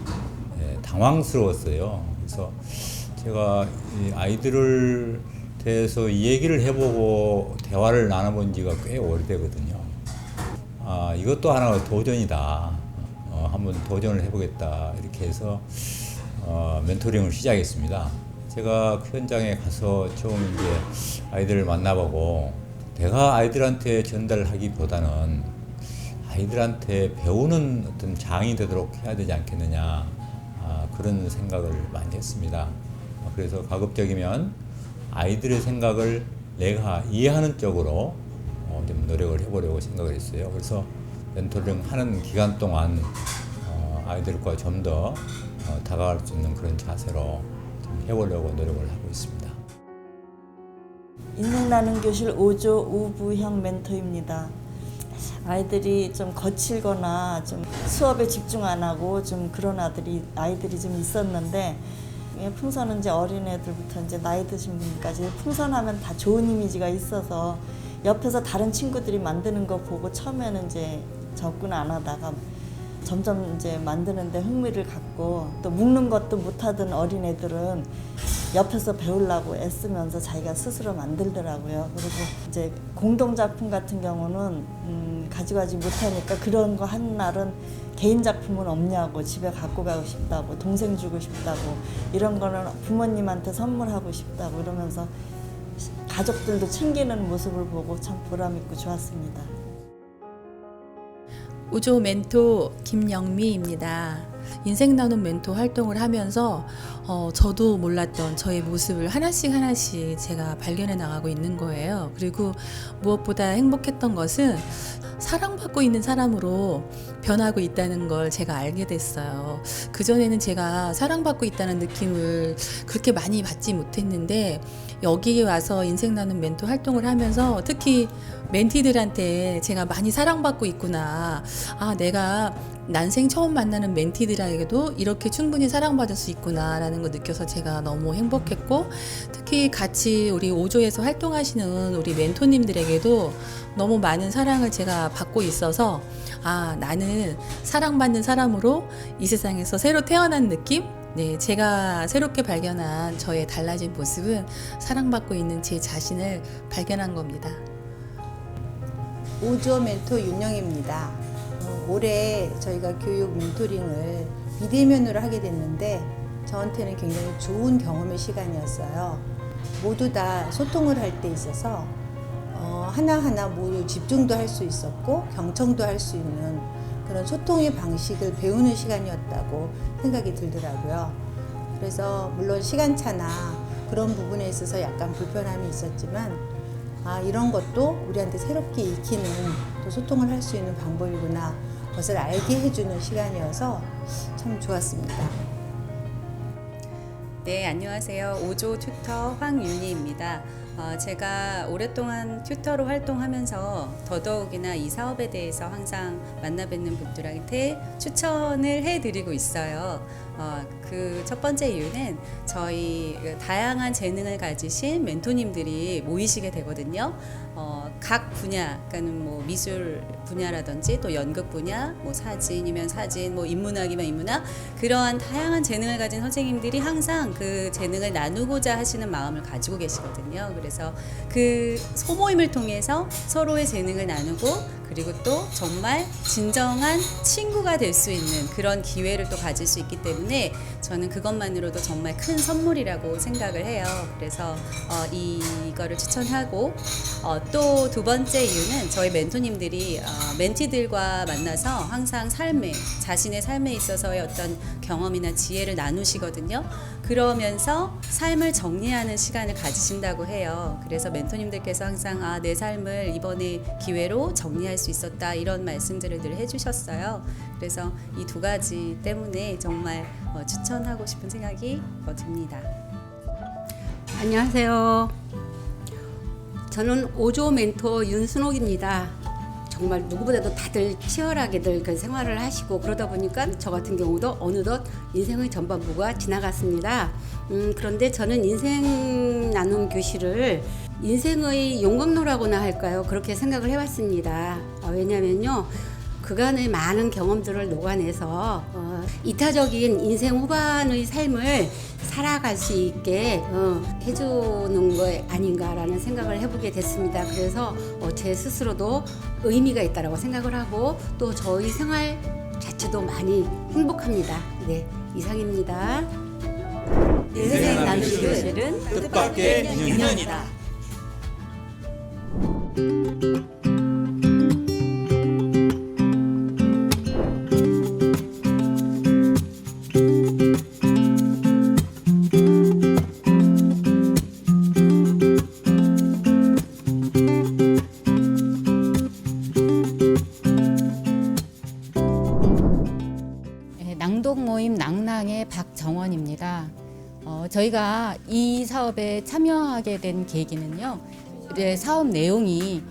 당황스러웠어요. 그래서 제가 이 아이들을 대해서 이 얘기를 해보고 대화를 나눠본 지가 꽤 오래되거든요. 이것도 하나의 도전이다. 한번 도전을 해보겠다. 이렇게 해서 멘토링을 시작했습니다. 제가 현장에 가서 처음 이제 아이들을 만나보고 내가 아이들한테 전달하기보다는 아이들한테 배우는 어떤 장이 되도록 해야 되지 않겠느냐, 그런 생각을 많이 했습니다. 그래서 가급적이면 아이들의 생각을 내가 이해하는 쪽으로 좀 노력을 해보려고 생각을 했어요. 그래서 멘토링 하는 기간 동안 아이들과 좀 더 다가갈 수 있는 그런 자세로 좀 해보려고 노력을 하고 있습니다. 인생 나눔 교실 5조 우부형 멘토입니다. 아이들이 좀 거칠거나 좀 수업에 집중 안 하고 좀 그런 아이들이 좀 있었는데, 풍선은 이제 어린애들부터 이제 나이 드신 분까지 풍선하면 다 좋은 이미지가 있어서 옆에서 다른 친구들이 만드는 거 보고 처음에는 이제 접근 안 하다가 점점 이제 만드는데 흥미를 갖고, 또 묶는 것도 못하던 어린애들은 옆에서 배우려고 애쓰면서 자기가 스스로 만들더라고요. 그리고 이제 공동작품 같은 경우는 가져가지 못하니까 그런 거 한 날은 개인 작품은 없냐고, 집에 갖고 가고 싶다고, 동생 주고 싶다고, 이런 거는 부모님한테 선물하고 싶다고 이러면서 가족들도 챙기는 모습을 보고 참 보람 있고 좋았습니다. 5조 멘토 김영미입니다. 인생 나눔 멘토 활동을 하면서 저도 몰랐던 저의 모습을 하나씩 제가 발견해 나가고 있는 거예요. 그리고 무엇보다 행복했던 것은 사랑받고 있는 사람으로 변하고 있다는 걸 제가 알게 됐어요. 그전에는 제가 사랑받고 있다는 느낌을 그렇게 많이 받지 못했는데, 여기에 와서 인생 나눔 멘토 활동을 하면서 특히 멘티들한테 제가 많이 사랑받고 있구나. 내가 난생 처음 만나는 멘티들에게도 이렇게 충분히 사랑받을 수 있구나라는 걸 느껴서 제가 너무 행복했고, 특히 같이 우리 5조에서 활동하시는 우리 멘토님들에게도 너무 많은 사랑을 제가 받고 있어서 나는 사랑받는 사람으로 이 세상에서 새로 태어난 느낌? 네, 제가 새롭게 발견한 저의 달라진 모습은 사랑받고 있는 제 자신을 발견한 겁니다. 5조 멘토 윤영입니다. 올해 저희가 교육 멘토링을 비대면으로 하게 됐는데 저한테는 굉장히 좋은 경험의 시간이었어요. 모두 다 소통을 할 때 있어서 하나하나 모두 집중도 할 수 있었고 경청도 할 수 있는 그런 소통의 방식을 배우는 시간이었다고 생각이 들더라고요. 그래서 물론 시간차나 그런 부분에 있어서 약간 불편함이 있었지만 이런 것도 우리한테 새롭게 익히는 또 소통을 할 수 있는 방법이구나, 그것을 알게 해주는 시간이어서 참 좋았습니다. 네, 안녕하세요. 5조 튜터 황윤희입니다. 제가 오랫동안 튜터로 활동하면서 더더욱이나 이 사업에 대해서 항상 만나 뵙는 분들한테 추천을 해드리고 있어요. 그 첫 번째 이유는 저희 다양한 재능을 가지신 멘토님들이 모이시게 되거든요. 각 분야, 그러니까 뭐 미술 분야라든지 또 연극 분야, 뭐 사진이면 사진, 뭐 인문학이면 인문학, 그러한 다양한 재능을 가진 선생님들이 항상 그 재능을 나누고자 하시는 마음을 가지고 계시거든요. 그래서 그 소모임을 통해서 서로의 재능을 나누고 그리고 또 정말 진정한 친구가 될 수 있는 그런 기회를 또 가질 수 있기 때문에 저는 그것만으로도 정말 큰 선물이라고 생각을 해요. 그래서 이거를 추천하고 또 두 번째 이유는 저희 멘토님들이 멘티들과 만나서 항상 자신의 삶에 있어서의 어떤 경험이나 지혜를 나누시거든요. 그러면서 삶을 정리하는 시간을 가지신다고 해요. 그래서 멘토님들께서 항상 내 삶을 이번에 기회로 정리할 수 있었다 이런 말씀들을 늘 해주셨어요. 그래서 이 두 가지 때문에 정말 추천하고 싶은 생각이 듭니다. 안녕하세요. 저는 5조 멘토 윤순옥입니다. 정말 누구보다도 다들 치열하게들 그 생활을 하시고 그러다 보니까 저 같은 경우도 어느덧 인생의 전반부가 지나갔습니다. 그런데 저는 인생 나눔 교실을 인생의 용광로라고나 할까요? 그렇게 생각을 해봤습니다. 왜냐면요. 그간의 많은 경험들을 녹아내서 이타적인 인생 후반의 삶을 살아갈 수 있게 해주는 거 아닌가라는 생각을 해보게 됐습니다. 그래서 제 스스로도 의미가 있다고 생각을 하고 또 저희 생활 자체도 많이 행복합니다. 네, 이상입니다. 인생 나눔 교실은 뜻밖의 인연이다. 낭독 모임 낭낭의 박정원입니다. 저희가 이 사업에 참여하게 된 계기는요. 사업 내용이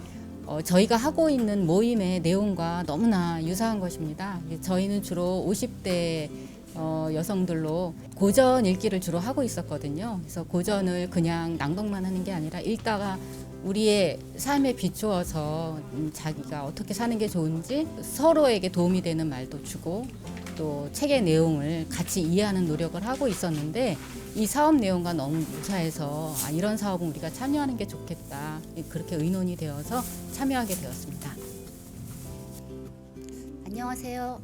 저희가 하고 있는 모임의 내용과 너무나 유사한 것입니다. 저희는 주로 50대 여성들로 고전 읽기를 주로 하고 있었거든요. 그래서 고전을 그냥 낭독만 하는 게 아니라 읽다가 우리의 삶에 비추어서 자기가 어떻게 사는 게 좋은지 서로에게 도움이 되는 말도 주고 또 책의 내용을 같이 이해하는 노력을 하고 있었는데 이 사업 내용과 너무 유사해서 이런 사업은 우리가 참여하는 게 좋겠다. 그렇게 의논이 되어서 참여하게 되었습니다. 안녕하세요.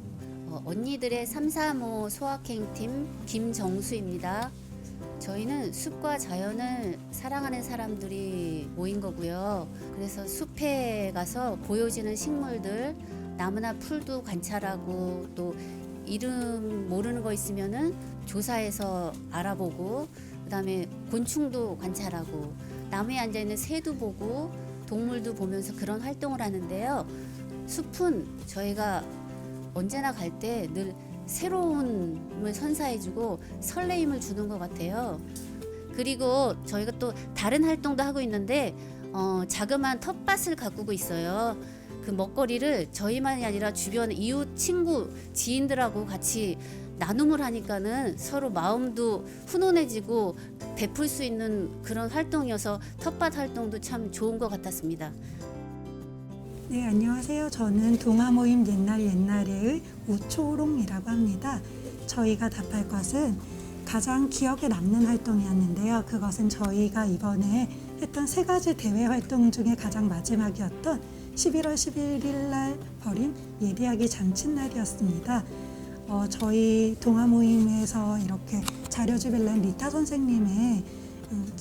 언니들의 335 소확행팀 김정수입니다. 저희는 숲과 자연을 사랑하는 사람들이 모인 거고요. 그래서 숲에 가서 보여지는 식물들, 나무나 풀도 관찰하고 또 이름 모르는 거 있으면은 조사해서 알아보고 그다음에 곤충도 관찰하고 나무에 앉아 있는 새도 보고 동물도 보면서 그런 활동을 하는데요. 숲은 저희가 언제나 갈 때 늘 새로움을 선사해주고 설레임을 주는 것 같아요. 그리고 저희가 또 다른 활동도 하고 있는데 자그마한 텃밭을 가꾸고 있어요. 그 먹거리를 저희만이 아니라 주변 이웃, 친구, 지인들하고 같이 나눔을 하니까는 서로 마음도 훈훈해지고 베풀 수 있는 그런 활동이어서 텃밭 활동도 참 좋은 것 같았습니다. 네, 안녕하세요. 저는 동아모임 옛날의 우초롱이라고 합니다. 저희가 답할 것은 가장 기억에 남는 활동이었는데요. 그것은 저희가 이번에 했던 3가지 대회 활동 중에 가장 마지막이었던 11월 11일 날 벌인 예리하기 잔칫날이었습니다. 저희 동아모임에서 이렇게 자료주빌란 리타 선생님의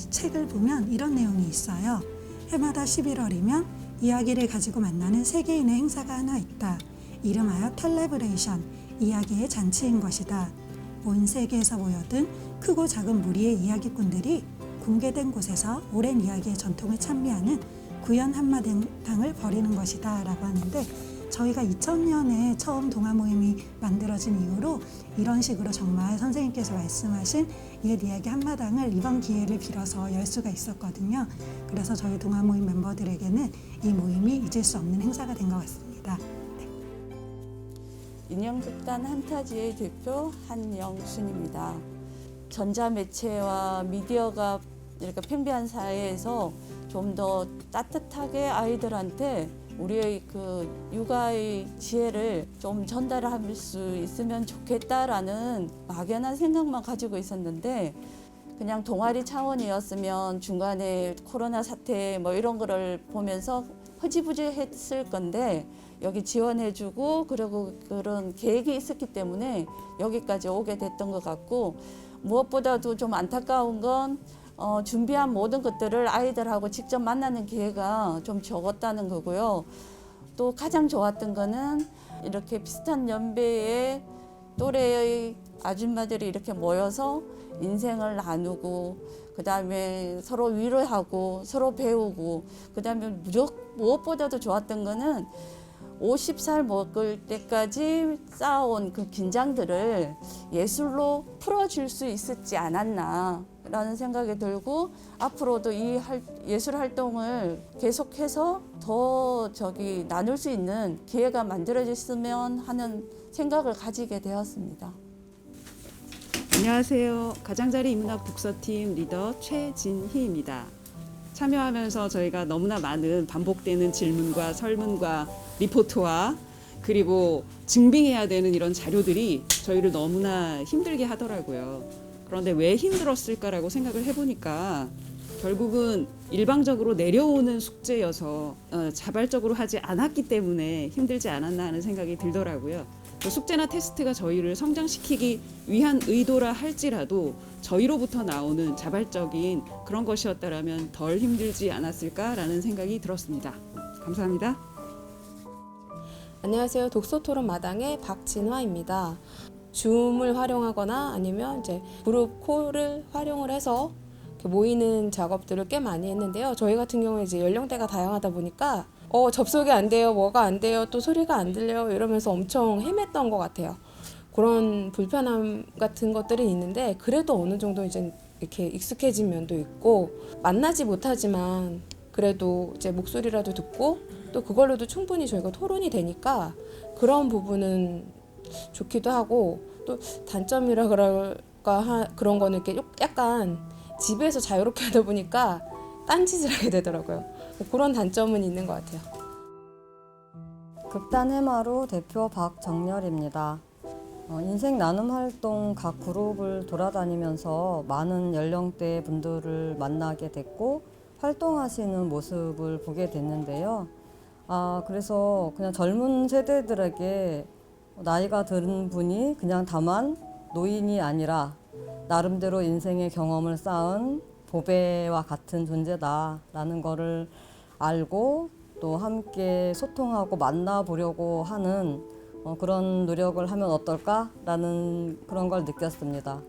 책을 보면 이런 내용이 있어요. 해마다 11월이면 이야기를 가지고 만나는 세계인의 행사가 하나 있다. 이름하여 텔레브레이션, 이야기의 잔치인 것이다. 온 세계에서 모여든 크고 작은 무리의 이야기꾼들이 공개된 곳에서 오랜 이야기의 전통을 찬미하는 구연 한마당을 벌이는 것이다 라고 하는데 저희가 2000년에 처음 동아모임이 만들어진 이후로 이런 식으로 정말 선생님께서 말씀하신 옛 이야기 한마당을 이번 기회를 빌어서 열 수가 있었거든요. 그래서 저희 동아 모임 멤버들에게는 이 모임이 잊을 수 없는 행사가 된 것 같습니다. 인형극단 한타지의 대표 한영순입니다. 전자매체와 미디어가 이렇게 팽배한 사회에서 좀 더 따뜻하게 아이들한테 우리의 그 육아의 지혜를 좀 전달할 수 있으면 좋겠다라는 막연한 생각만 가지고 있었는데, 그냥 동아리 차원이었으면 중간에 코로나 사태 뭐 이런 거를 보면서 흐지부지했을 건데, 여기 지원해주고 그리고 그런 계획이 있었기 때문에 여기까지 오게 됐던 것 같고, 무엇보다도 좀 안타까운 건 준비한 모든 것들을 아이들하고 직접 만나는 기회가 좀 적었다는 거고요. 또 가장 좋았던 거는 이렇게 비슷한 연배의 또래의 아줌마들이 이렇게 모여서 인생을 나누고, 그 다음에 서로 위로하고 서로 배우고, 그 다음에 무엇보다도 좋았던 거는 50살 먹을 때까지 쌓아온 그 긴장들을 예술로 풀어줄 수 있었지 않았나 라는 생각이 들고, 앞으로도 이 예술 활동을 계속해서 더 나눌 수 있는 기회가 만들어졌으면 하는 생각을 가지게 되었습니다. 안녕하세요. 가장자리 인문학 독서팀 리더 최진희입니다. 참여하면서 저희가 너무나 많은 반복되는 질문과 설문과 리포트와 그리고 증빙해야 되는 이런 자료들이 저희를 너무나 힘들게 하더라고요. 그런데 왜 힘들었을까라고 생각을 해보니까 결국은 일방적으로 내려오는 숙제여서 자발적으로 하지 않았기 때문에 힘들지 않았나 하는 생각이 들더라고요. 숙제나 테스트가 저희를 성장시키기 위한 의도라 할지라도 저희로부터 나오는 자발적인 그런 것이었다라면 덜 힘들지 않았을까라는 생각이 들었습니다. 감사합니다. 안녕하세요. 독서토론 마당의 박진화입니다. 줌을 활용하거나 아니면 이제 그룹 콜을 활용을 해서 모이는 작업들을 꽤 많이 했는데요. 저희 같은 경우에 이제 연령대가 다양하다 보니까 접속이 안 돼요, 뭐가 안 돼요, 또 소리가 안 들려요 이러면서 엄청 헤맸던 것 같아요. 그런 불편함 같은 것들이 있는데, 그래도 어느 정도 이제 이렇게 익숙해진 면도 있고, 만나지 못하지만 그래도 이제 목소리라도 듣고 또 그걸로도 충분히 저희가 토론이 되니까 그런 부분은 좋기도 하고, 또 단점이라 그럴까 그런 거는 이렇게 약간 집에서 자유롭게 하다 보니까 딴짓을 하게 되더라고요. 그런 단점은 있는 것 같아요. 극단 해마루 대표 박정렬입니다. 인생 나눔 활동 각 그룹을 돌아다니면서 많은 연령대 분들을 만나게 됐고 활동하시는 모습을 보게 됐는데요. 그래서 그냥 젊은 세대들에게 나이가 든 분이 그냥 다만 노인이 아니라 나름대로 인생의 경험을 쌓은 보배와 같은 존재다라는 거를 알고 또 함께 소통하고 만나보려고 하는 그런 노력을 하면 어떨까라는 그런 걸 느꼈습니다.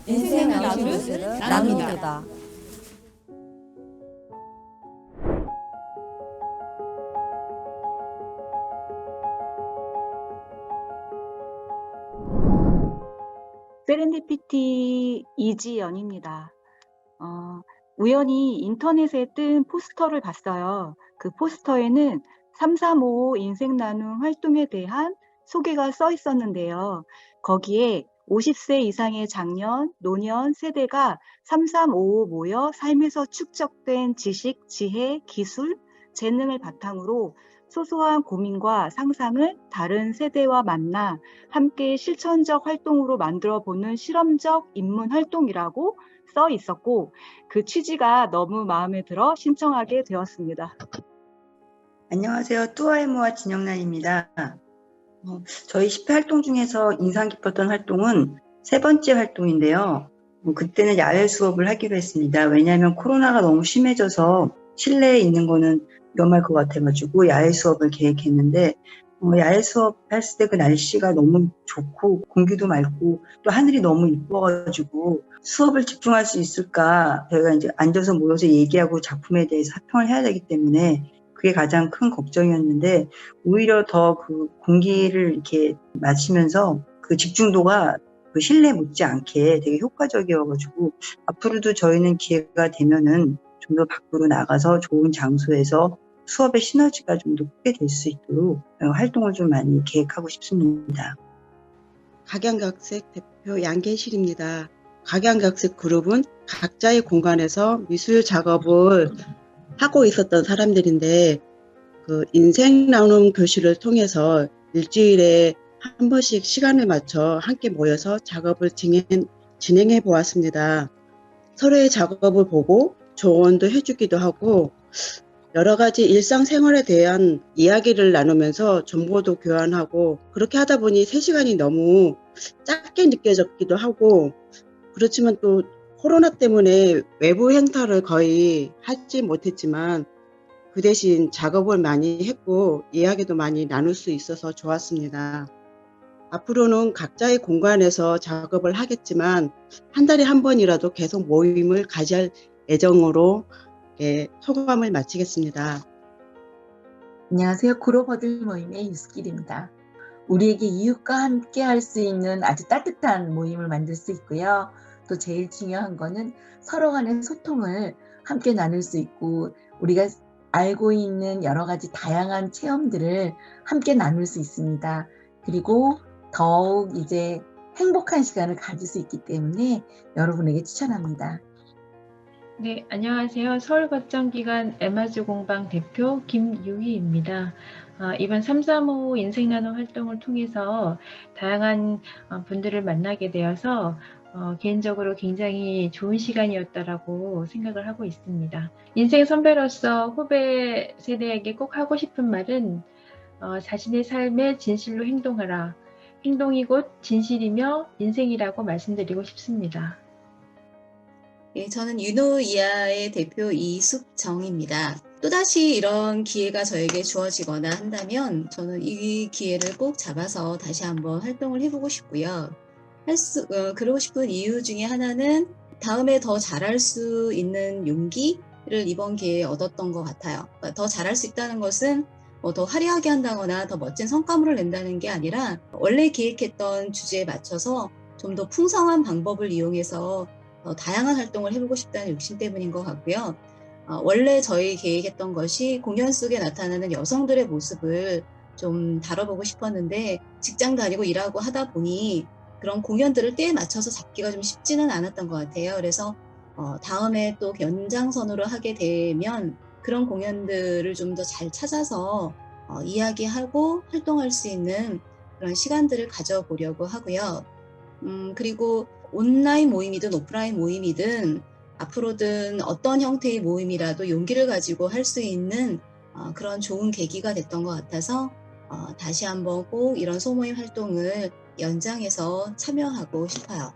인생 나눔을 나눕니다. 세렌디피티 이지연입니다. 우연히 인터넷에 뜬 포스터를 봤어요. 그 포스터에는 3355 인생 나눔 활동에 대한 소개가 써 있었는데요. 거기에 50세 이상의 장년, 노년 세대가 3355 모여 삶에서 축적된 지식, 지혜, 기술, 재능을 바탕으로 소소한 고민과 상상을 다른 세대와 만나 함께 실천적 활동으로 만들어보는 실험적 입문 활동이라고 써 있었고, 그 취지가 너무 마음에 들어 신청하게 되었습니다. 안녕하세요. 뚜아이모아 진영란입니다. 저희 10회 활동 중에서 인상 깊었던 활동은 세 번째 활동인데요. 그때는 야외 수업을 하기로 했습니다. 왜냐하면 코로나가 너무 심해져서 실내에 있는 거는 위험할 것 같아가지고 야외 수업을 계획했는데, 야외 수업 했을 때 그 날씨가 너무 좋고 공기도 맑고 또 하늘이 너무 이뻐가지고 수업을 집중할 수 있을까, 저희가 이제 앉아서 모여서 얘기하고 작품에 대해서 합평을 해야 되기 때문에 그게 가장 큰 걱정이었는데, 오히려 더 그 공기를 이렇게 마시면서 그 집중도가 그 신뢰 못지않게 되게 효과적이어가지고 앞으로도 저희는 기회가 되면은 좀 더 밖으로 나가서 좋은 장소에서 수업의 시너지가 좀 더 크게 될 수 있도록 활동을 좀 많이 계획하고 싶습니다. 각양각색 대표 양계실입니다. 각양각색 그룹은 각자의 공간에서 미술 작업을 하고 있었던 사람들인데 그 인생 나눔 교실을 통해서 일주일에 한 번씩 시간을 맞춰 함께 모여서 작업을 진행해 보았습니다. 서로의 작업을 보고 조언도 해주기도 하고 여러 가지 일상생활에 대한 이야기를 나누면서 정보도 교환하고 그렇게 하다 보니 3시간이 너무 짧게 느껴졌기도 하고 그렇지만 또 코로나 때문에 외부 행사를 거의 하지 못했지만 그 대신 작업을 많이 했고 이야기도 많이 나눌 수 있어서 좋았습니다. 앞으로는 각자의 공간에서 작업을 하겠지만 한 달에 한 번이라도 계속 모임을 가질 예정으로 소감을 마치겠습니다. 안녕하세요. 그룹버들 모임의 유스길입니다. 우리에게 이웃과 함께 할 수 있는 아주 따뜻한 모임을 만들 수 있고요. 또 제일 중요한 거는 서로 간의 소통을 함께 나눌 수 있고 우리가 알고 있는 여러 가지 다양한 체험들을 함께 나눌 수 있습니다. 그리고 더욱 이제 행복한 시간을 가질 수 있기 때문에 여러분에게 추천합니다. 네, 안녕하세요. 서울거점기관 에마주 공방 대표 김유희입니다. 이번 335 인생나눔 활동을 통해서 다양한 분들을 만나게 되어서 개인적으로 굉장히 좋은 시간이었다라고 생각을 하고 있습니다. 인생 선배로서 후배 세대에게 꼭 하고 싶은 말은 자신의 삶에 진실로 행동하라. 행동이 곧 진실이며 인생이라고 말씀드리고 싶습니다. 예, 저는 유노이아의 대표 이숙정입니다. 또다시 이런 기회가 저에게 주어지거나 한다면 저는 이 기회를 꼭 잡아서 다시 한번 활동을 해보고 싶고요. 그러고 싶은 이유 중에 하나는 다음에 더 잘할 수 있는 용기를 이번 기회에 얻었던 것 같아요. 그러니까 더 잘할 수 있다는 것은 더 화려하게 한다거나 더 멋진 성과물을 낸다는 게 아니라 원래 계획했던 주제에 맞춰서 좀 더 풍성한 방법을 이용해서 다양한 활동을 해보고 싶다는 욕심 때문인 것 같고요. 원래 저희 계획했던 것이 공연 속에 나타나는 여성들의 모습을 좀 다뤄보고 싶었는데 직장 다니고 일하고 하다 보니 그런 공연들을 때에 맞춰서 잡기가 좀 쉽지는 않았던 것 같아요. 그래서 다음에 또 연장선으로 하게 되면 그런 공연들을 좀 더 잘 찾아서 이야기하고 활동할 수 있는 그런 시간들을 가져보려고 하고요. 그리고 온라인 모임이든 오프라인 모임이든 앞으로든 어떤 형태의 모임이라도 용기를 가지고 할 수 있는 그런 좋은 계기가 됐던 것 같아서 다시 한번 꼭 이런 소모임 활동을 연장해서 참여하고 싶어요.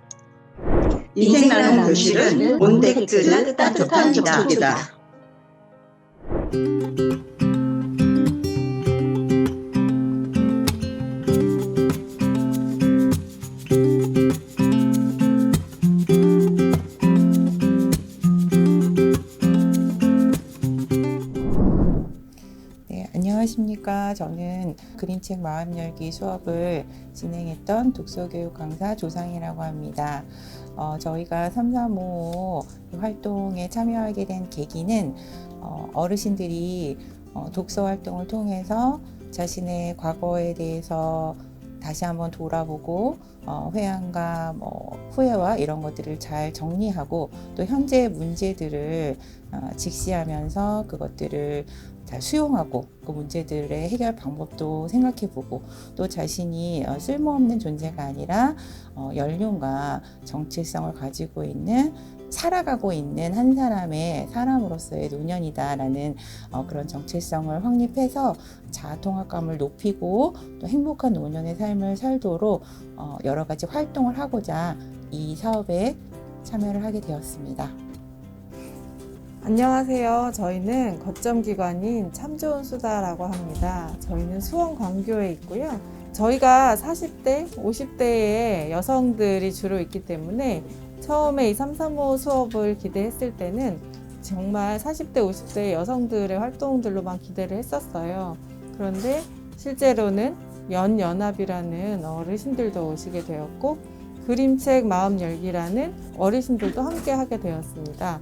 인생 나눔 교실은 온 댓글을 따뜻한 접촉이다. 네, 안녕하십니까. 저는 그림책 마음 열기 수업을 진행했던 독서교육 강사 조상이라고 합니다. 저희가 335 활동에 참여하게 된 계기는 어르신들이 독서 활동을 통해서 자신의 과거에 대해서 다시 한번 돌아보고 회한과 후회와 이런 것들을 잘 정리하고 또 현재의 문제들을 직시하면서 그것들을 잘 수용하고 그 문제들의 해결 방법도 생각해보고 또 자신이 쓸모없는 존재가 아니라 연륜과 정체성을 가지고 있는 살아가고 있는 한 사람의 사람으로서의 노년이다라는 그런 정체성을 확립해서 자아통합감을 높이고 또 행복한 노년의 삶을 살도록 여러 가지 활동을 하고자 이 사업에 참여를 하게 되었습니다. 안녕하세요. 저희는 거점기관인 참 좋은 수다라고 합니다. 저희는 수원 광교에 있고요. 저희가 40대, 50대의 여성들이 주로 있기 때문에 처음에 이 335 수업을 기대했을 때는 정말 40대, 50대 여성들의 활동들로만 기대를 했었어요. 그런데 실제로는 연연합이라는 어르신들도 오시게 되었고 그림책 마음 열기라는 어르신들도 함께 하게 되었습니다.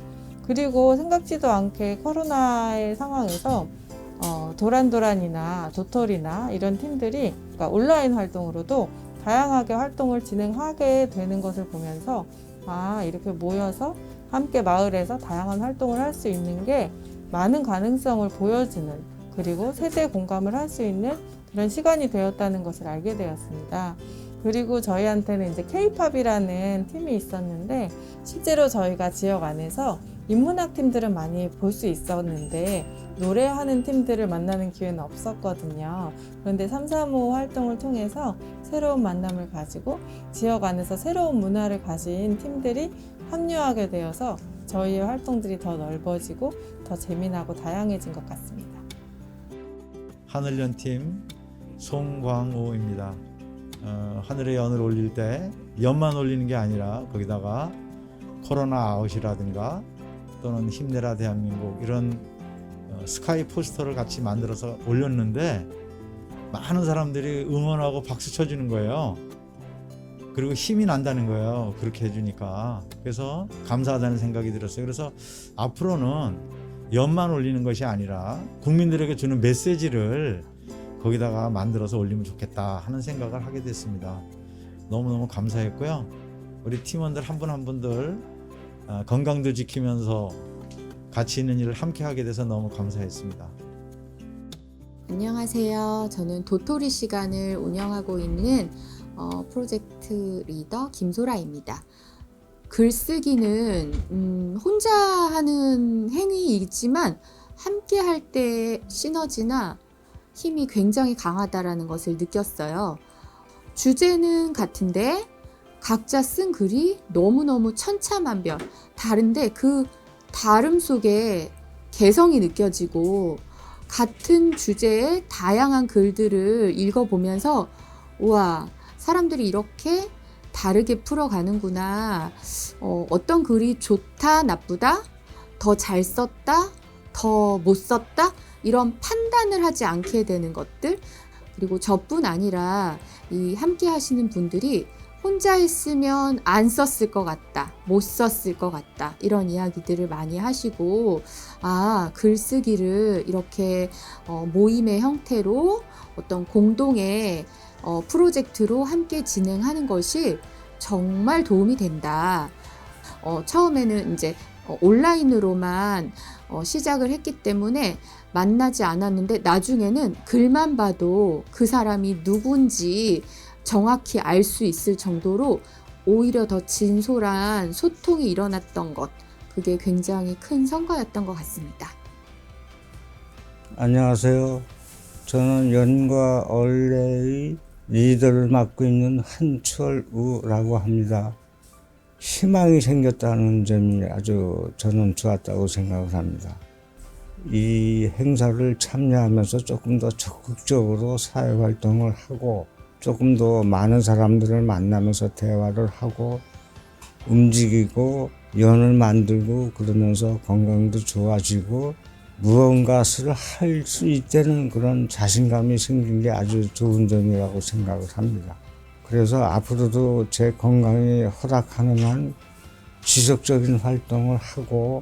그리고 생각지도 않게 코로나의 상황에서 도란도란이나 도토리나 이런 팀들이 그러니까 온라인 활동으로도 다양하게 활동을 진행하게 되는 것을 보면서 이렇게 모여서 함께 마을에서 다양한 활동을 할 수 있는 게 많은 가능성을 보여주는 그리고 세대 공감을 할 수 있는 그런 시간이 되었다는 것을 알게 되었습니다. 그리고 저희한테는 이제 K-팝이라는 팀이 있었는데 실제로 저희가 지역 안에서 인문학 팀들은 많이 볼 수 있었는데 노래하는 팀들을 만나는 기회는 없었거든요. 그런데 335 활동을 통해서 새로운 만남을 가지고 지역 안에서 새로운 문화를 가진 팀들이 합류하게 되어서 저희의 활동들이 더 넓어지고 더 재미나고 다양해진 것 같습니다. 하늘연팀 송광호입니다. 하늘의 연을 올릴 때 연만 올리는 게 아니라 거기다가 코로나 아웃이라든가 또는 힘내라 대한민국 이런 스카이 포스터를 같이 만들어서 올렸는데 많은 사람들이 응원하고 박수 쳐주는 거예요. 그리고 힘이 난다는 거예요. 그렇게 해주니까. 그래서 감사하다는 생각이 들었어요. 그래서 앞으로는 연만 올리는 것이 아니라 국민들에게 주는 메시지를 거기다가 만들어서 올리면 좋겠다 하는 생각을 하게 됐습니다. 너무너무 감사했고요. 우리 팀원들 한 분 한 분들 건강도 지키면서 가치 있는 일을 함께 하게 돼서 너무 감사했습니다. 안녕하세요. 저는 도토리 시간을 운영하고 있는 프로젝트 리더 김소라입니다. 글쓰기는 혼자 하는 행위이지만 함께 할 때 시너지나 힘이 굉장히 강하다라는 것을 느꼈어요. 주제는 같은데 각자 쓴 글이 너무너무 천차만별 다른데 그 다름 속에 개성이 느껴지고 같은 주제의 다양한 글들을 읽어보면서 우와, 사람들이 이렇게 다르게 풀어가는구나. 어떤 글이 좋다, 나쁘다, 더 잘 썼다, 더 못 썼다 이런 판단을 하지 않게 되는 것들 그리고 저뿐 아니라 이 함께 하시는 분들이 혼자 했으면 안 썼을 것 같다, 못 썼을 것 같다 이런 이야기들을 많이 하시고 글쓰기를 이렇게 모임의 형태로 어떤 공동의 프로젝트로 함께 진행하는 것이 정말 도움이 된다. 처음에는 이제 온라인으로만 시작을 했기 때문에 만나지 않았는데 나중에는 글만 봐도 그 사람이 누군지 정확히 알 수 있을 정도로 오히려 더 진솔한 소통이 일어났던 것, 그게 굉장히 큰 성과였던 것 같습니다. 안녕하세요. 저는 연과 얼레의 리더를 맡고 있는 한철우라고 합니다. 희망이 생겼다는 점이 아주 저는 좋았다고 생각을 합니다. 이 행사를 참여하면서 조금 더 적극적으로 사회활동을 하고 조금 더 많은 사람들을 만나면서 대화를 하고 움직이고 연을 만들고 그러면서 건강도 좋아지고 무언가를 할 수 있다는 그런 자신감이 생긴 게 아주 좋은 점이라고 생각을 합니다. 그래서 앞으로도 제 건강이 허락하는 한 지속적인 활동을 하고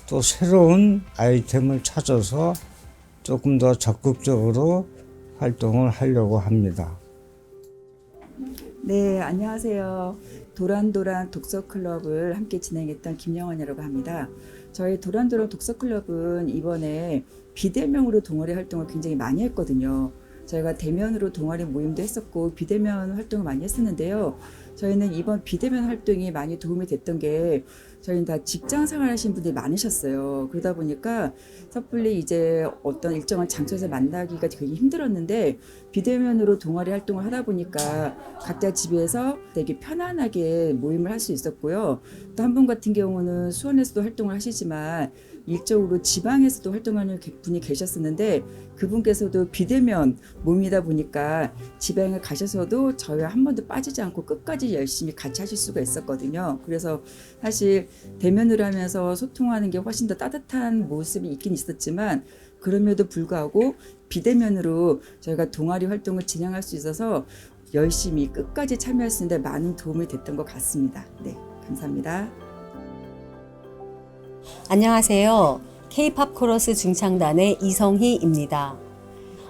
또 새로운 아이템을 찾아서 조금 더 적극적으로 활동을 하려고 합니다. 네, 안녕하세요. 도란도란 독서클럽을 함께 진행했던 김영환이라고 합니다. 저희 도란도란 독서클럽은 이번에 비대면으로 동아리 활동을 굉장히 많이 했거든요. 저희가 대면으로 동아리 모임도 했었고 비대면 활동을 많이 했었는데요. 저희는 이번 비대면 활동이 많이 도움이 됐던 게 저희는 다 직장 생활 하시는 분들이 많으셨어요. 그러다 보니까 섣불리 이제 어떤 일정한 장소에서 만나기가 되게 힘들었는데 비대면으로 동아리 활동을 하다 보니까 각자 집에서 되게 편안하게 모임을 할 수 있었고요. 또 한 분 같은 경우는 수원에서도 활동을 하시지만 일적으로 지방에서도 활동하는 분이 계셨었는데 그분께서도 비대면 모임이다 보니까 지방에 가셔서도 저희와 한 번도 빠지지 않고 끝까지 열심히 같이 하실 수가 있었거든요. 그래서 사실 대면으로 하면서 소통하는 게 훨씬 더 따뜻한 모습이 있긴 있었지만 그럼에도 불구하고 비대면으로 저희가 동아리 활동을 진행할 수 있어서 열심히 끝까지 참여할 수 있는데 많은 도움이 됐던 것 같습니다. 네, 감사합니다. 안녕하세요. K-팝 코러스 중창단의 이성희입니다.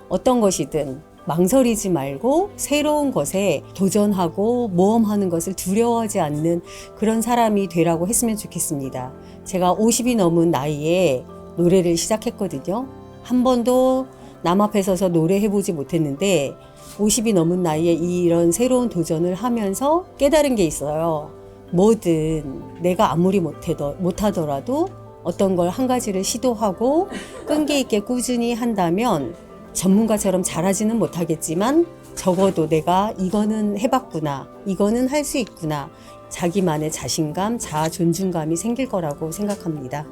어떤 것이든 망설이지 말고 새로운 것에 도전하고 모험하는 것을 두려워하지 않는 그런 사람이 되라고 했으면 좋겠습니다. 제가 50이 넘은 나이에 노래를 시작했거든요. 한 번도 남 앞에 서서 노래해보지 못했는데 50이 넘은 나이에 이런 새로운 도전을 하면서 깨달은 게 있어요. 뭐든 내가 아무리 못하더라도 어떤 걸 한 가지를 시도하고 끈기 있게 꾸준히 한다면 전문가처럼 잘하지는 못하겠지만 적어도 내가 이거는 해봤구나, 이거는 할 수 있구나, 자기만의 자신감, 자아 존중감이 생길 거라고 생각합니다.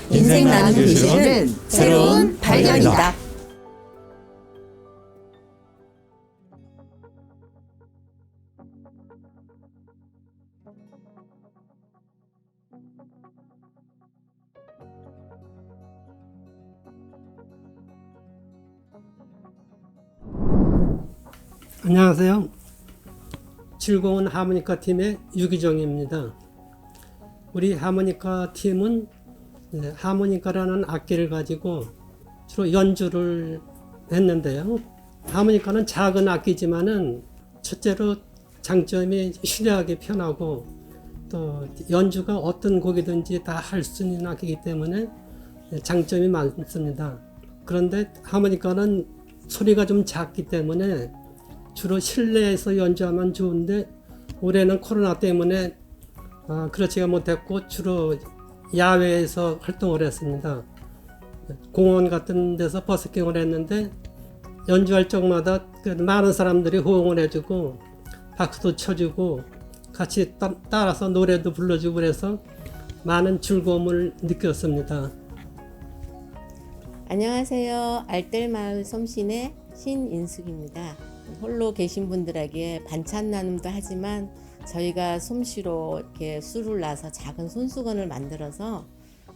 인생 나눔 교실은 새로운 발견이다. 안녕하세요. 즐거운 하모니카 팀의 유기정입니다. 우리 하모니카 팀은 하모니카라는 악기를 가지고 주로 연주를 했는데요. 하모니카는 작은 악기지만은 첫째로 장점이 휴대하기 편하고 또 연주가 어떤 곡이든지 다 할 수 있는 악기이기 때문에 장점이 많습니다. 그런데 하모니카는 소리가 좀 작기 때문에 주로 실내에서 연주하면 좋은데 올해는 코로나 때문에 그렇지가 못했고 주로 야외에서 활동을 했습니다. 공원 같은 데서 버스킹을 했는데 연주할 적마다 많은 사람들이 호응을 해주고 박수도 쳐주고 같이 따라서 노래도 불러주고 그래서 많은 즐거움을 느꼈습니다. 안녕하세요. 알뜰마을 솜씨의 신인숙입니다. 홀로 계신 분들에게 반찬 나눔도 하지만 저희가 솜씨로 이렇게 술을 놔서 작은 손수건을 만들어서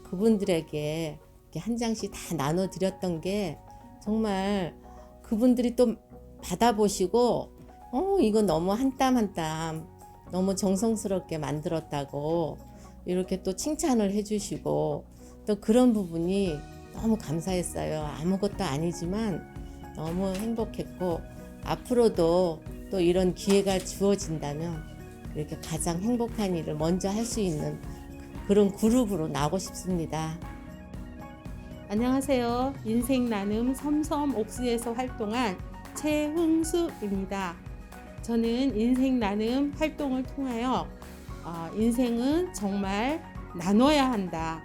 그분들에게 이렇게 한 장씩 다 나눠드렸던 게 정말 그분들이 또 받아보시고 이거 너무 한 땀 한 땀 너무 정성스럽게 만들었다고 이렇게 또 칭찬을 해주시고 또 그런 부분이 너무 감사했어요. 아무것도 아니지만 너무 행복했고 앞으로도 또 이런 기회가 주어진다면 이렇게 가장 행복한 일을 먼저 할 수 있는 그런 그룹으로 나오고 싶습니다. 안녕하세요. 인생 나눔 섬섬 옥수에서 활동한 최흥수입니다. 저는 인생 나눔 활동을 통하여 인생은 정말 나눠야 한다.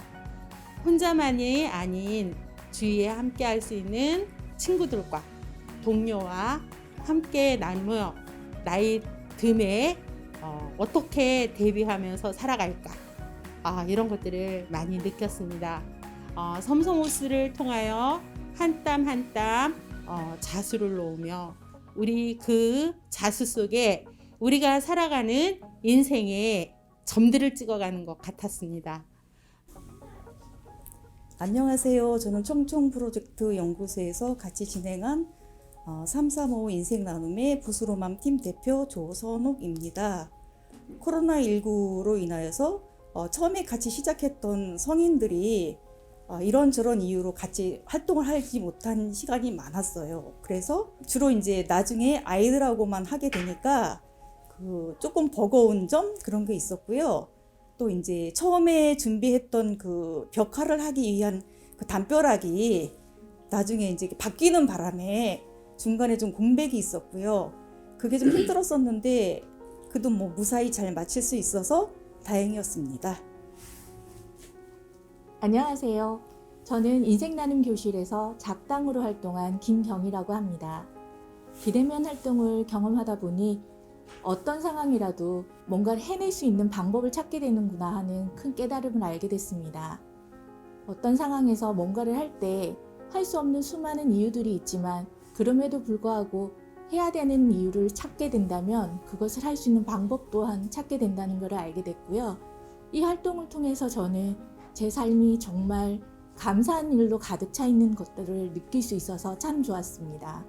혼자만이 아닌 주위에 함께 할 수 있는 친구들과 동료와 함께 나누며 나이 듦에 어떻게 대비하면서 살아갈까 이런 것들을 많이 느꼈습니다. 섬섬호수를 통하여 한 땀 한 땀 자수를 놓으며 우리 그 자수 속에 우리가 살아가는 인생의 점들을 찍어가는 것 같았습니다. 안녕하세요. 저는 총총 프로젝트 연구소에서 같이 진행한 335 인생 나눔의 부스로맘 팀 대표 조선옥입니다. 코로나19로 인하여서 처음에 같이 시작했던 성인들이 이런저런 이유로 같이 활동을 하지 못한 시간이 많았어요. 그래서 주로 이제 나중에 아이들하고만 하게 되니까 조금 버거운 점 그런 게 있었고요. 또 이제 처음에 준비했던 그 벽화를 하기 위한 그 담벼락이 나중에 이제 바뀌는 바람에 중간에 좀 공백이 있었고요. 그게 좀 힘들었었는데 그래도 뭐 무사히 잘 마칠 수 있어서 다행이었습니다. 안녕하세요. 저는 인생나눔 교실에서 작당으로 활동한 김경이라고 합니다. 비대면 활동을 경험하다 보니 어떤 상황이라도 뭔가를 해낼 수 있는 방법을 찾게 되는구나 하는 큰 깨달음을 알게 됐습니다. 어떤 상황에서 뭔가를 할 때 할 수 없는 수많은 이유들이 있지만 그럼에도 불구하고 해야 되는 이유를 찾게 된다면 그것을 할 수 있는 방법 또한 찾게 된다는 것을 알게 됐고요. 이 활동을 통해서 저는 제 삶이 정말 감사한 일로 가득 차 있는 것들을 느낄 수 있어서 참 좋았습니다.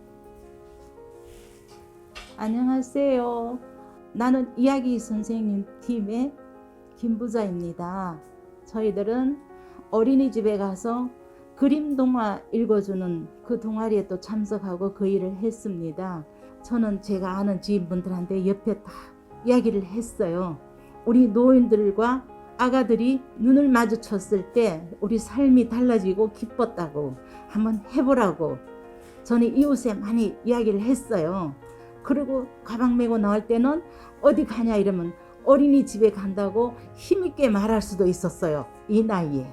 안녕하세요. 나는 이야기 선생님 팀의 김부자입니다. 저희들은 어린이집에 가서 그림 동화 읽어주는 그 동아리에 또 참석하고 그 일을 했습니다. 저는 제가 아는 지인분들한테 옆에 다 이야기를 했어요. 우리 노인들과 아가들이 눈을 마주쳤을 때 우리 삶이 달라지고 기뻤다고 한번 해보라고 저는 이웃에 많이 이야기를 했어요. 그리고 가방 메고 나올 때는 어디 가냐 이러면 어린이집에 간다고 힘있게 말할 수도 있었어요. 이 나이에.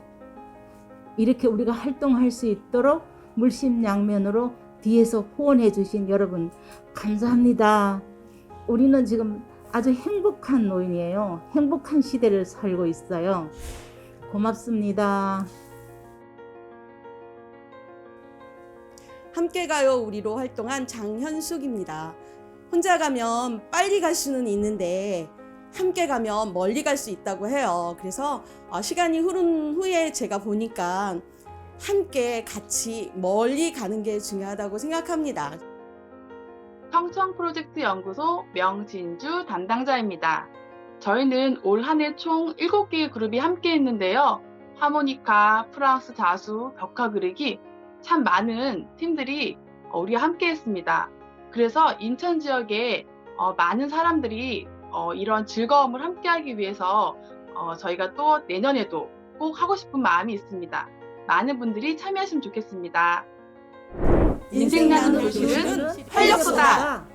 이렇게 우리가 활동할 수 있도록 물심양면으로 뒤에서 후원해 주신 여러분 감사합니다. 우리는 지금 아주 행복한 노인이에요. 행복한 시대를 살고 있어요. 고맙습니다. 함께 가요 우리로 활동한 장현숙입니다. 혼자 가면 빨리 갈 수는 있는데 함께 가면 멀리 갈 수 있다고 해요. 그래서 시간이 흐른 후에 제가 보니까 함께 같이 멀리 가는 게 중요하다고 생각합니다. 청청 프로젝트 연구소 명진주 담당자입니다. 저희는 올 한 해 총 7개의 그룹이 함께 했는데요. 하모니카, 프랑스 자수, 벽화 그리기 참 많은 팀들이 우리와 함께 했습니다. 그래서 인천 지역에 많은 사람들이 이런 즐거움을 함께 하기 위해서 저희가 또 내년에도 꼭 하고 싶은 마음이 있습니다. 많은 분들이 참여하시면 좋겠습니다. 인생 나눔 교실은 활력소다.